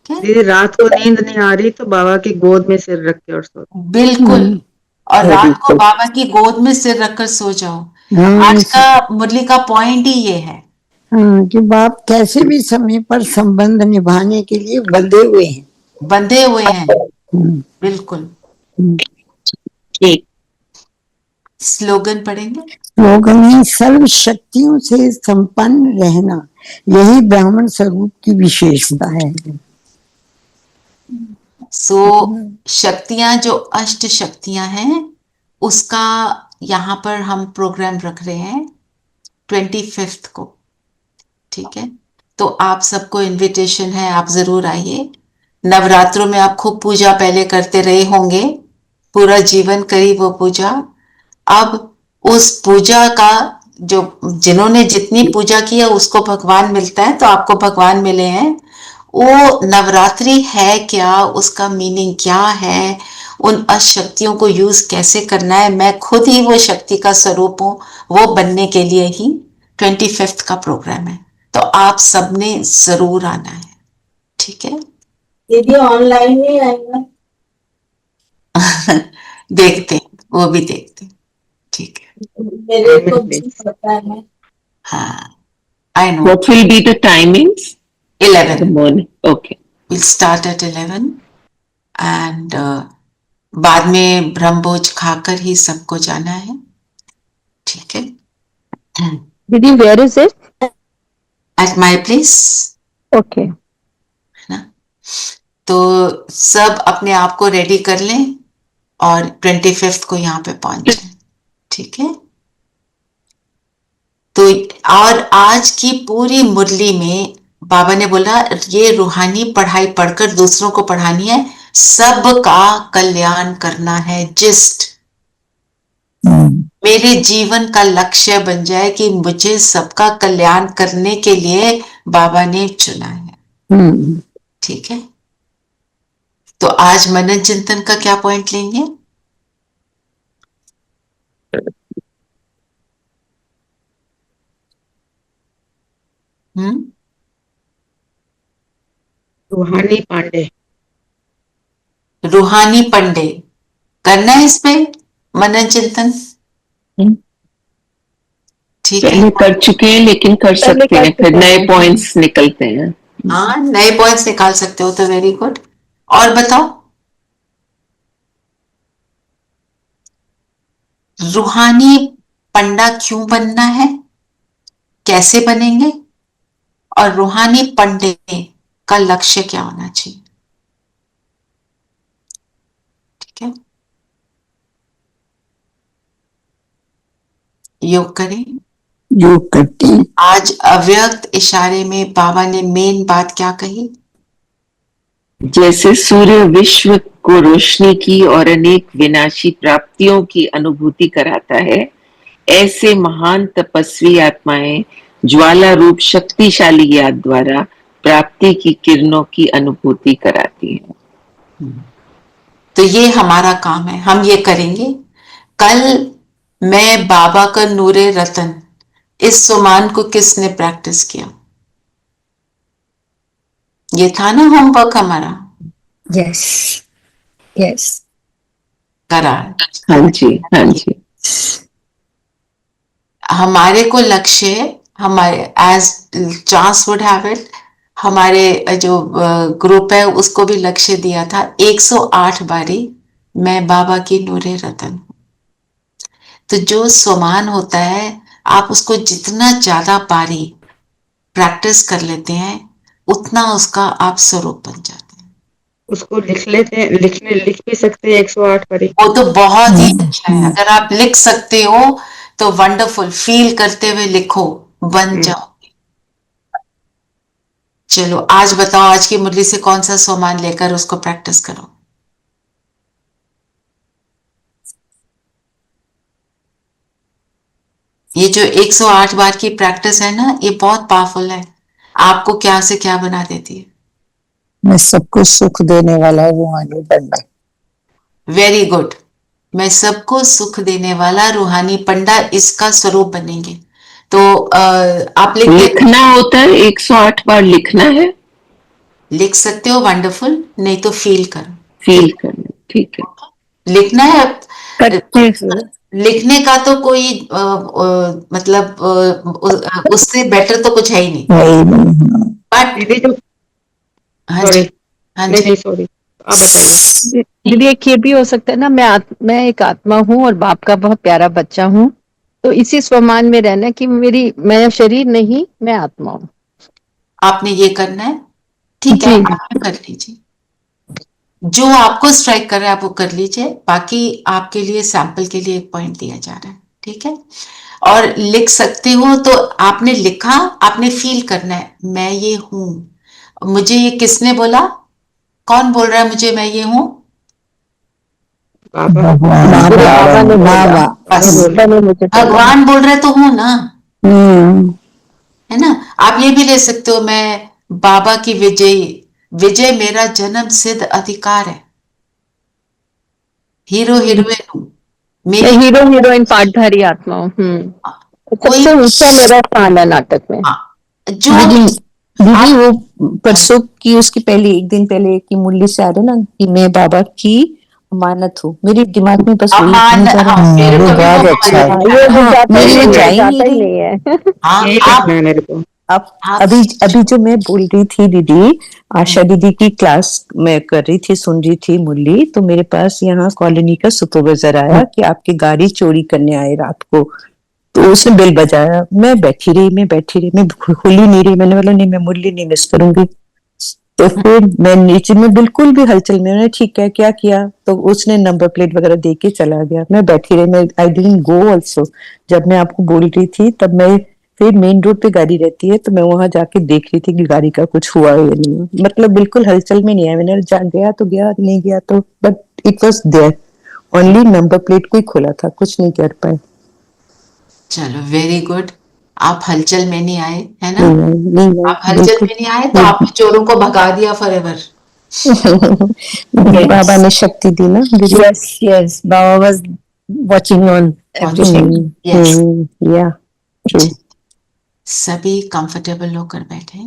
दीदी रात को नींद नहीं आ रही तो बाबा की गोद में सिर रख के और सो। बिल्कुल, और रात को बाबा की गोद में सिर रखकर सो जाओ। आज का मुरली का पॉइंट ही ये है कि बाप कैसे भी समय पर संबंध निभाने के लिए बंधे हुए हैं। बिल्कुल। स्लोगन पढ़ेंगे? स्लोगन है सर्व शक्तियों से संपन्न रहना, यही ब्राह्मण स्वरूप की विशेषता है। शक्तियां जो अष्ट शक्तियां हैं उसका यहाँ पर हम प्रोग्राम रख रहे हैं 25 को, ठीक है? तो आप सबको इनविटेशन है, आप जरूर आइए। नवरात्रों में आप खूब पूजा पहले करते रहे होंगे, पूरा जीवन करी वो पूजा। अब उस पूजा का जो जिन्होंने जितनी पूजा की है उसको भगवान मिलता है, तो आपको भगवान मिले हैं। वो नवरात्रि है क्या, उसका मीनिंग क्या है, उन अशक्तियों को यूज कैसे करना है, मैं खुद ही वो शक्ति का स्वरूप हूं, वो बनने के लिए ही 25 का प्रोग्राम है। तो आप सबने जरूर आना है, ठीक है? दीदी ऑनलाइन नहीं आएगा? देखते, वो भी देखते, ठीक है? मेरे को भी पता है। हाँ, I know. What will be the timings? 11 in the morning. Okay. We'll start at 11 and बाद में ब्रह्मभोज खाकर ही सबको जाना है, ठीक है? दीदी where is it? At my place. Okay. है ना? तो सब अपने आप को रेडी कर लें और 25 को यहाँ पे पहुंच जाएं, ठीक है? तो और आज की पूरी मुरली में बाबा ने बोला ये रूहानी पढ़ाई पढ़कर दूसरों को पढ़ानी है, सबका कल्याण करना है। जिस्ट मेरे जीवन का लक्ष्य बन जाए कि मुझे सबका कल्याण करने के लिए बाबा ने चुना है, ठीक है? तो आज मनन चिंतन का क्या पॉइंट लेंगे? रूहानी पांडे। रूहानी पंडे करना है इस पे मनन चिंतन, ठीक है? पहले कर चुके हैं लेकिन कर सकते हैं, फिर नए पॉइंट्स निकलते हैं। हाँ, नए पॉइंट्स निकाल सकते हो तो वेरी गुड। और बताओ, रूहानी पंडा क्यों बनना है, कैसे बनेंगे, और रूहानी पंडित का लक्ष्य क्या होना चाहिए? ठीक है, योग करें। योग करते हैं। आज अव्यक्त इशारे में बाबा ने मेन बात क्या कही? जैसे सूर्य विश्व को रोशनी की और अनेक विनाशी प्राप्तियों की अनुभूति कराता है, ऐसे महान तपस्वी आत्माएं ज्वाला रूप शक्तिशाली याद द्वारा प्राप्ति की किरणों की अनुभूति कराती है। तो ये हमारा काम है, हम ये करेंगे। कल मैं बाबा का नूरे रतन, इस सुमान को किसने प्रैक्टिस किया? ये था ना होमवर्क हमारा? Yes yes. करा। हाँ जी, हाँ जी। हमारे को लक्ष्य, हमारे as chance would have it, हमारे जो ग्रुप है उसको भी लक्ष्य दिया था 108 बारी मैं बाबा की नूरे रतन हूं। तो जो स्वमान होता है, आप उसको जितना ज्यादा बारी प्रैक्टिस कर लेते हैं, उतना उसका आप स्वरूप बन जाते हैं। उसको लिख लेते हैं, लिख भी सकते हैं 108 बारी। वो तो बहुत ही अच्छा है, अगर आप लिख सकते हो तो वंडरफुल, फील करते हुए लिखो, बन जाओ। चलो आज बताओ, आज की मुरली से कौन सा स्वमान लेकर उसको प्रैक्टिस करो। ये जो 108 बार की प्रैक्टिस है ना, ये बहुत पावरफुल है, आपको क्या से क्या बना देती है। मैं सबको सुख देने वाला रूहानी पंडा। वेरी गुड, मैं सबको सुख देने वाला रूहानी पंडा, इसका स्वरूप बनेंगे। तो आप लिखना होता है, 108 बार लिखना है। लिख सकते हो, वंडरफुल, नहीं तो फील करो। फील करना, ठीक है। लिखना है, लिखने का तो कोई मतलब उससे बेटर तो कुछ है ही नहीं। बट दीदी जो हाँ सॉरी, जी, हाँ नहीं जी, नहीं सॉरी, आप बताइए। दीदी एक ये भी हो सकता है ना, मैं एक आत्मा हूँ और बाप का बहुत प्यारा बच्चा हूँ, तो इसी स्वमान में रहना कि मैं शरीर नहीं, मैं आत्मा हूँ। आपने ये करना है, ठीक है, आप कर लीजिए। जो आपको स्ट्राइक कर रहा है आप वो कर लीजिए, बाकी आपके लिए सैंपल के लिए एक पॉइंट दिया जा रहा है, ठीक है। और लिख सकते हो तो आपने लिखा, आपने फील करना है, मैं ये हूं। मुझे ये किसने बोला, कौन बोल रहा है मुझे मैं ये हूं? भगवान बोल रहे तो हूं ना, है ना। आप ये भी ले सकते हो, मैं बाबा की विजयी, विजय मेरा जन्म सिद्ध अधिकार है, हीरो हीरोइन हूं, मैं हीरो हीरोइन पार्टधारी आत्मा हूँ। सबसे ऊंचा मेरा स्थान है नाटक में। जो दीदी वो परसों की, उसकी पहले एक दिन पहले की मुरली से आ रहे ना कि मैं बाबा की अमानत हूँ, मेरे दिमाग में बस वही बहुत अच्छा है, मेरे जा ही नहीं है। अब अभी जो मैं बोल रही थी दीदी, आशा दीदी की क्लास में कर रही थी, सुन रही थी मुरली, तो मेरे पास यहाँ कॉलोनी का सुपरवाइजर आया कि आपकी गाड़ी चोरी करने आए रात को, तो उसने बेल बजाया, मैं बैठी रही, मैं खुली नहीं रही, मैंने बोला नहीं मैं मुरली नहीं मिस करूंगी। तो फिर मैं नीचे में बिल्कुल भी हलचल में, मैंने ठीक है क्या किया, तो उसने नंबर प्लेट वगैरह दे के चला गया, मैं बैठी रही, मैं आई डिडंट गो आल्सो। जब मैं आपको बोल रही थी तब मैं, फिर मेन रोड पे गाड़ी रहती है तो मैं वहां जाके देख रही थी कि गाड़ी का कुछ हुआ है या नहीं, मतलब बिल्कुल हलचल में नहीं आया, मैंने जा गया तो गया, नहीं गया तो, but it was there, only number plate को ही खोला था, कुछ नहीं कर पाए। चलो वेरी गुड, आप हलचल में नहीं आए, है ना। आप हलचल में नहीं आए तो आपने चोरों को भगा दिया फॉरएवर। बाबा ने शक्ति दी ना। Yes yes, Baba was watching on everything. Yes, या ट्रू। सभी कंफर्टेबल होकर बैठे,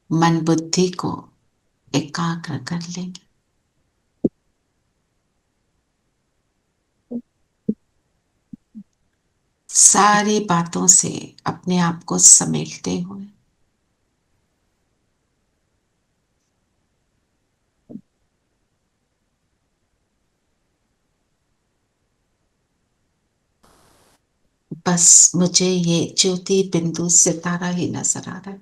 मन बुद्धि को एकाग्र कर लेंगे। सारी बातों से अपने आप को समेटते हुए बस मुझे ये ज्योति बिंदु सितारा ही नजर आ रहा है।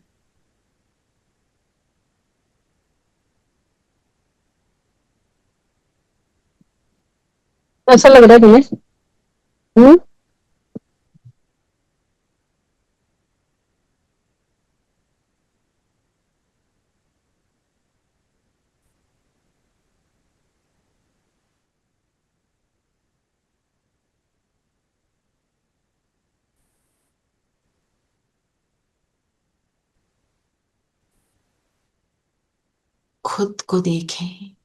कैसा लग रहा है तुम्हें? खुद को देखें,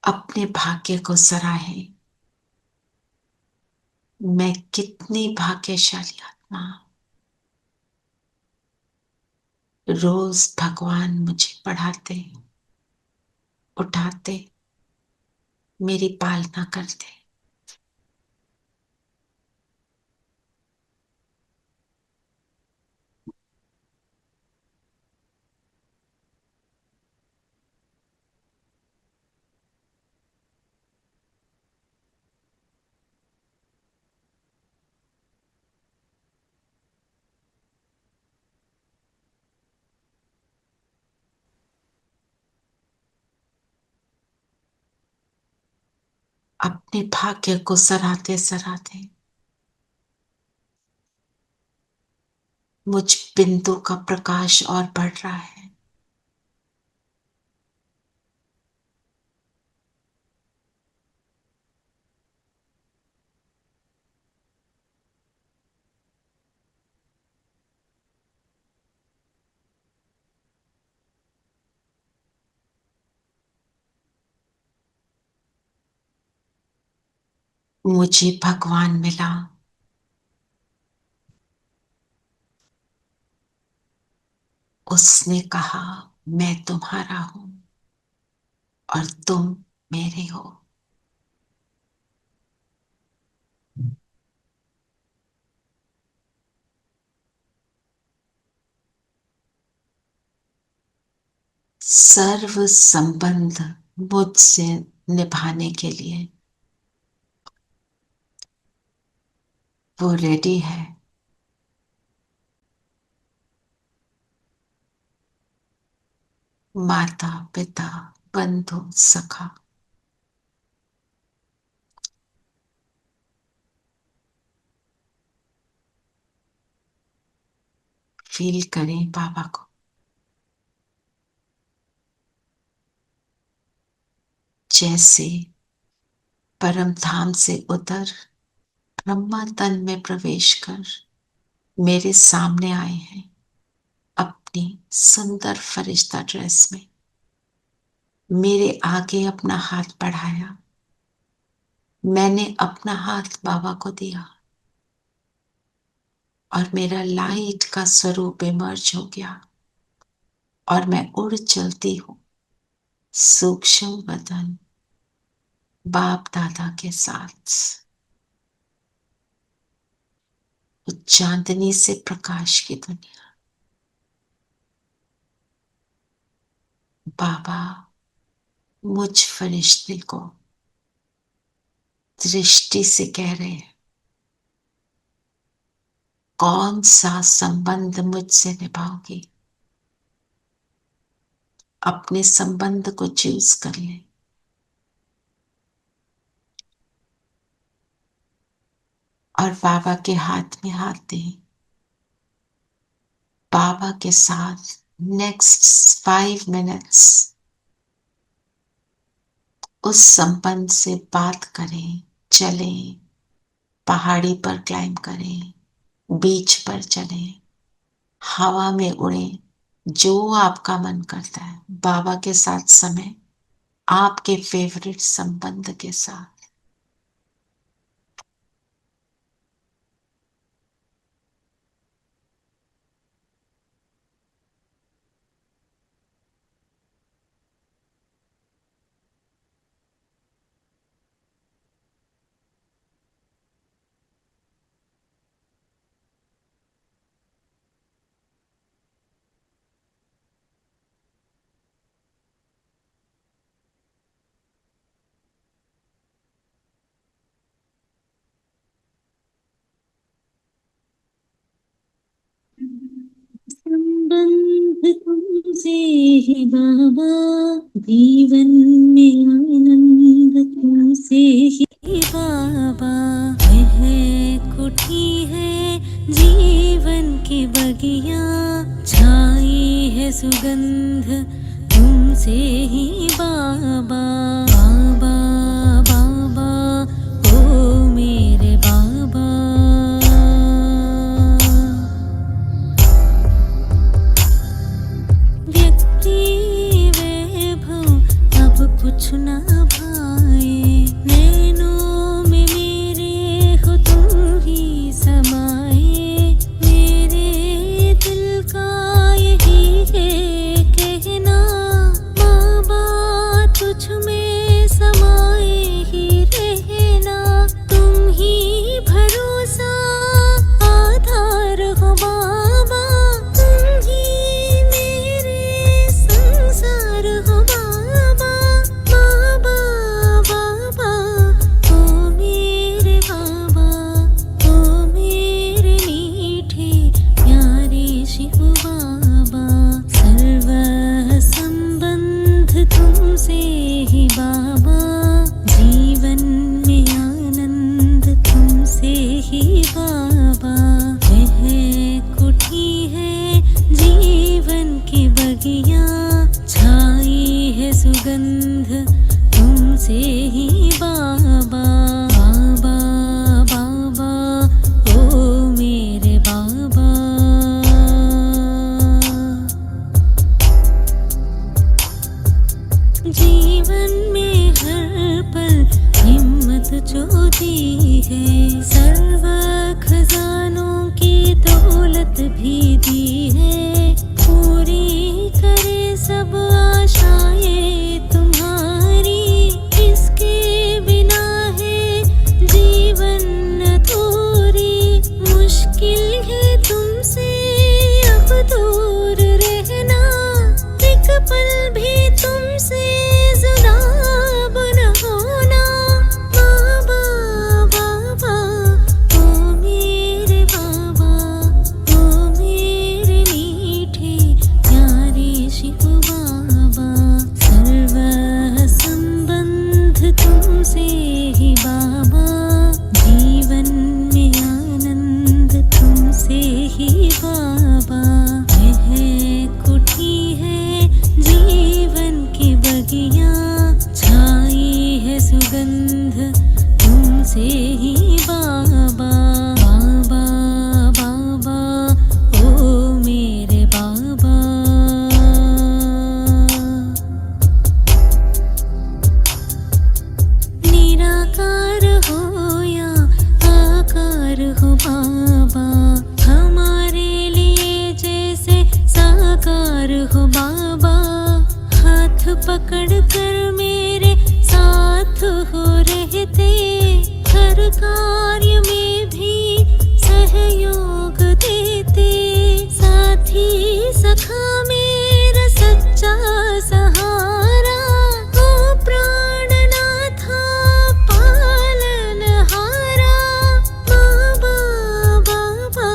अपने भाग्य को सराहें। मैं कितनी भाग्यशाली आत्मा हूं। रोज भगवान मुझे पढ़ाते, उठाते, मेरी पालना करते। अपने भाग्य को सराहते सराहते मुझ बिंदु का प्रकाश और बढ़ रहा है। मुझे भगवान मिला, उसने कहा मैं तुम्हारा हूं और तुम मेरे हो। सर्व संबंध मुझसे निभाने के लिए वो रेडी है। माता पिता बंधु सखा, फील करें बाबा को। जैसे परम धाम से उतर ब्रह्मा तन में प्रवेश कर मेरे सामने आए हैं अपनी सुंदर फरिश्ता ड्रेस में। मेरे आगे अपना हाथ बढ़ाया, मैंने अपना हाथ बाबा को दिया और मेरा लाइट का स्वरूप इमर्ज हो गया और मैं उड़ चलती हूँ सूक्ष्म वतन बाप दादा के साथ। वो चांदनी से प्रकाश की दुनिया। बाबा मुझ फरिश्ते को दृष्टि से कह रहे हैं कौन सा संबंध मुझसे निभाओगी। अपने संबंध को चूज कर ले और बाबा के हाथ में हाथ दे। बाबा के साथ नेक्स्ट 5 मिनट्स उस संबंध से बात करें, चलें, पहाड़ी पर क्लाइंब करें, बीच पर चलें, हवा में उड़ें, जो आपका मन करता है। बाबा के साथ समय, आपके फेवरेट संबंध के साथ। तुमसे ही बाबा, जीवन में आनंद तुमसे ही बाबा। यह कुठी है जीवन की बगिया, छाई है सुगंध तुमसे ही बाबा। बाबा बाबा ओ मेरे बाबा। व्यक्ति वैभव अब कुछ ना भाए, नैनों में मेरे हो तुम ही समाए। मेरे दिल का यही है कहना, बाबा तुझ में समाए ही रहना। तुम ही भरोसा आधार हो बाबा, तुम ही मेरे संसार हो बाबा। बाबा बाबा ओ मेरे बाबा, ओ मेरे मीठे प्यारे शिव बाबा। सर्व संबंध तुमसे ही बाबा, जीवन में आनंद तुमसे ही बाबा। यह कुठी है जीवन की बगिया, छाई है सुगंध तुमसे ही बाबा। बाबा बाबा ओ मेरे बाबा। जीवन में हर पल हिम्मत जो दी है, सर्व खजानों की दौलत भी दी है। पूरी करे सब आशाएं तुम्हारी, इसके बिना है जीवन अधूरी। मुश्किल है तुमसे अब दूर रहना, एक पल भी तुमसे जुदा न होना। बाबा बाबा ओ मेरे बाबा, ओ मेरे मीठे प्यारे शिव बाबा। सर्व संबंध तुमसे ही बाबा, जीवन में आनंद तुमसे ही बाबा। यह कुठी है जीवन की बगिया, छाई है सुगंध तुमसे ही बाबा। बाबा बाबा ओ मेरे बाबा। निराकार हो या आकार हो बाबा, हमारे लिए जैसे साकार हो बाबा। हाथ पकड़ कर मेरे साथ हो रहते, हर कार्य में भी सहयोग देते। साथी सखा मेरा सच्चा सहारा, ओ प्राणनाथा पालनहारा। बाबा बाबा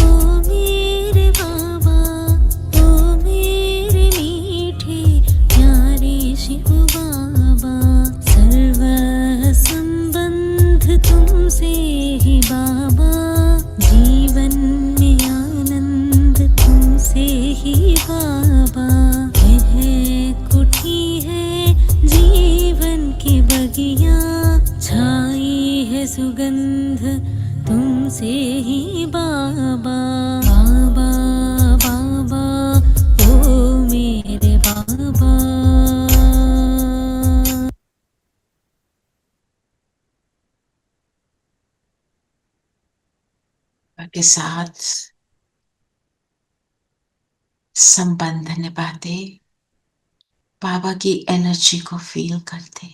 ओ मेरे बाबा, ओ मेरे मीठे प्यारे शिव बाबा। सर्व संबंध तुमसे ही बाबा, जीवन में आनंद तुमसे ही बाबा। यह कुठी है जीवन की बगिया, छाई है सुगंध तुमसे ही बाबा। बाबा बाबा ओ मेरे बाबा। के साथ संबंध निभाते, बाबा की एनर्जी को फील करते,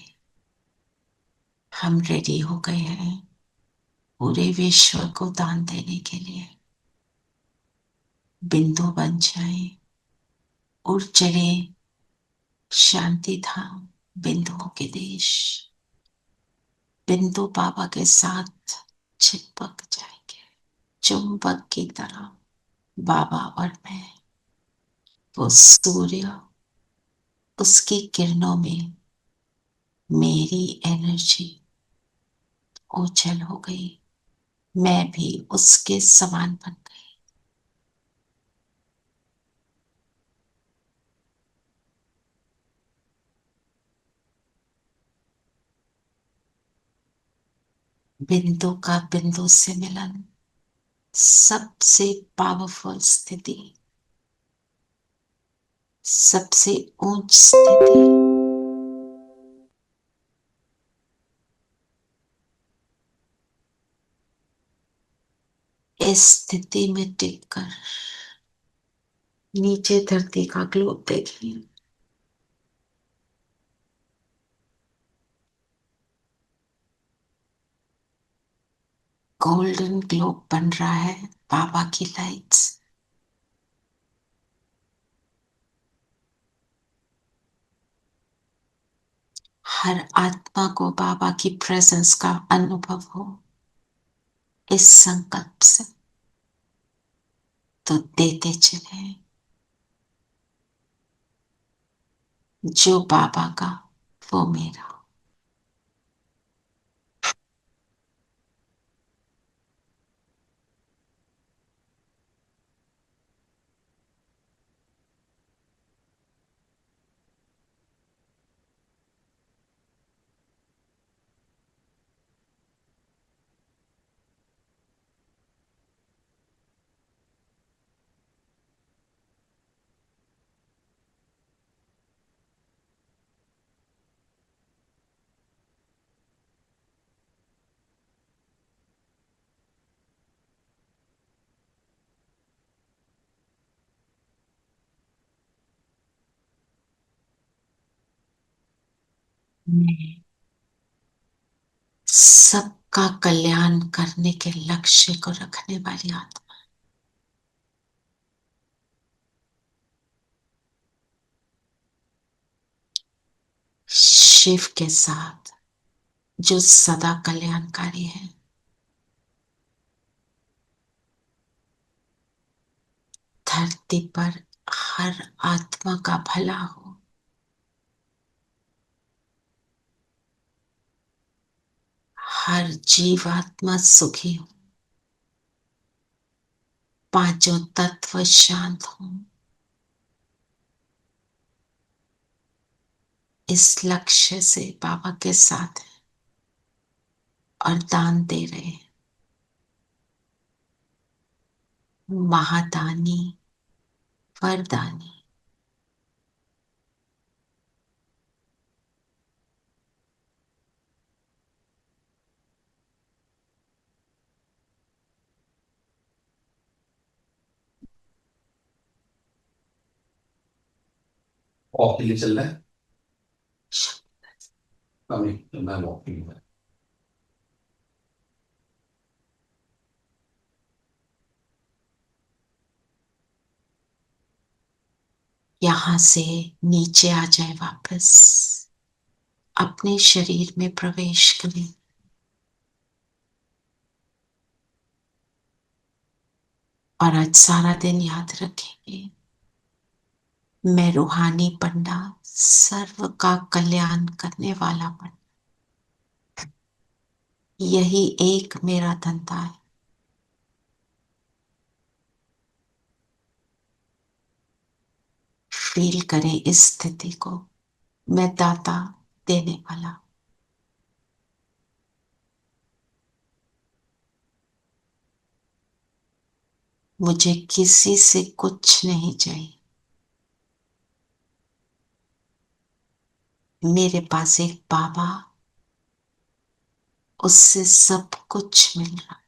हम रेडी हो गए हैं पूरे विश्व को दान देने के लिए। बिंदु बन जाए, उड़ चले शांति धाम बिंदुओं के देश। बिंदु बाबा के साथ चिपक जाएंगे चुंबक की तरह, बाबा और मैं। वो सूर्य, उसकी किरणों में मेरी एनर्जी ओझल हो गई, मैं भी उसके समान बन गई। बिंदु का बिंदु से मिलन सबसे पावरफुल स्थिति, सबसे ऊंच स्थिति। इस स्थिति में टिककर नीचे धरती का ग्लोब देखिए। गोल्डन ग्लोब बन रहा है बाबा की लाइट्स। हर आत्मा को बाबा की प्रेजेंस का अनुभव हो इस संकल्प से, तो देते चले। जो बाबा का वो मेरा। मैं सबका कल्याण करने के लक्ष्य को रखने वाली आत्मा। शिव के साथ जो सदा कल्याणकारी है, धरती पर हर आत्मा का भला हो, हर जीवात्मा सुखी हो, पांचों तत्व शांत हो। इस लक्ष्य से बाबा के साथ है और दान दे रहे हैं। महादानी वरदानी। वॉक के लिए चल रहा है? नहीं, मैं वॉकिंग में। यहां से नीचे आ जाए, वापस अपने शरीर में प्रवेश करें। और आज सारा दिन याद रखेंगे, मैं रूहानी पंडा, सर्व का कल्याण करने वाला पंडा, यही एक मेरा धंधा है। फील करें इस स्थिति को, मैं दाता, देने वाला। मुझे किसी से कुछ नहीं चाहिए। मेरे पास एक बाबा, उससे सब कुछ मिल रहा है।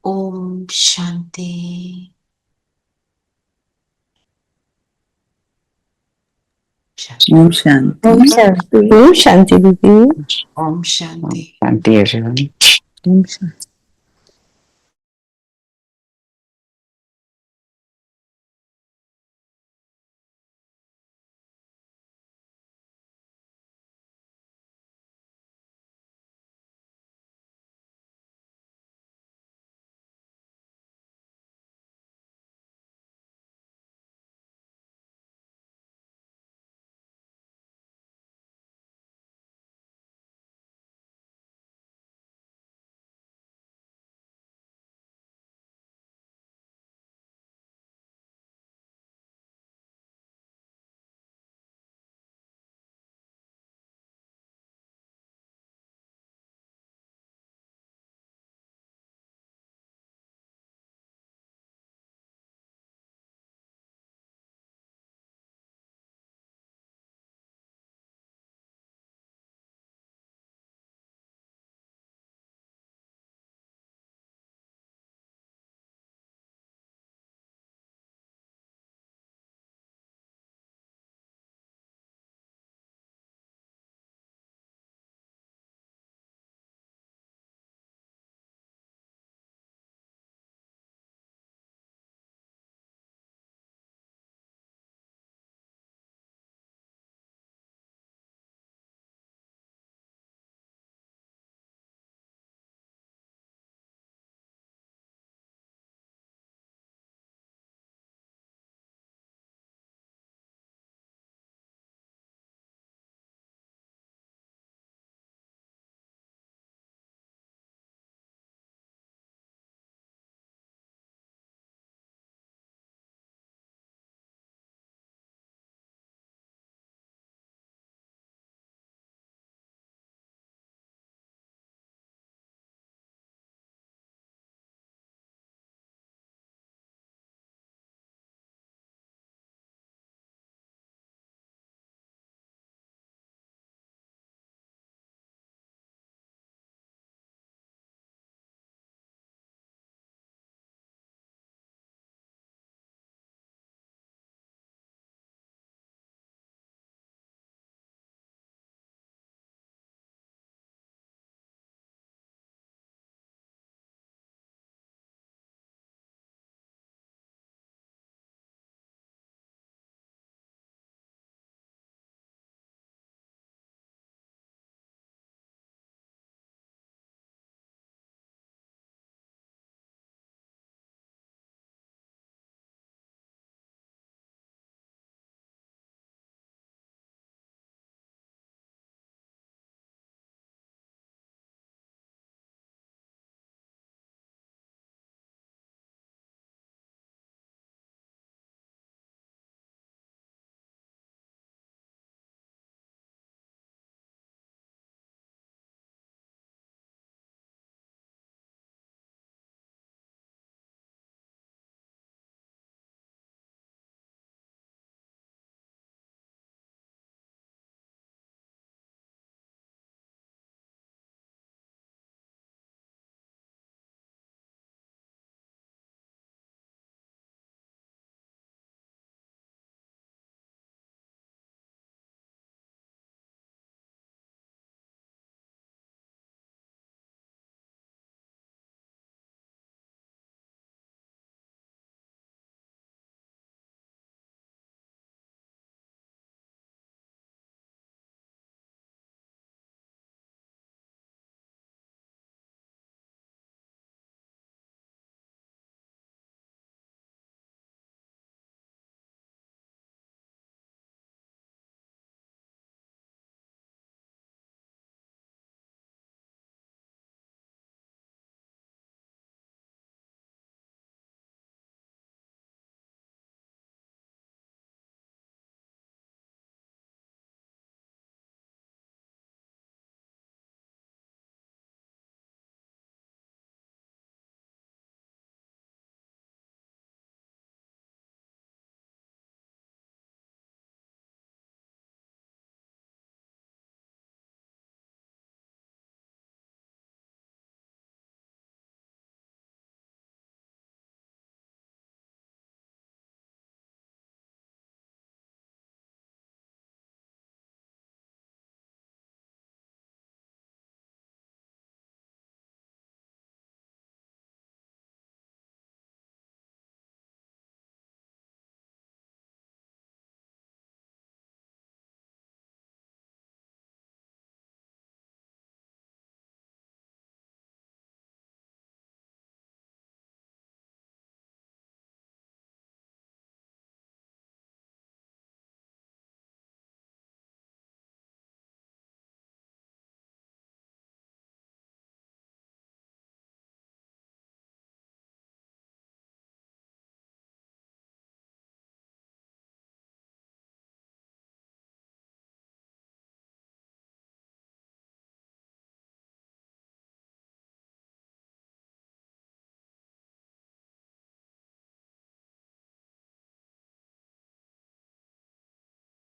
ओम शांति। ओम शांति। ओम शांति। ओम शांति दीदी। ओम शांति। शांति है। ओम शांति।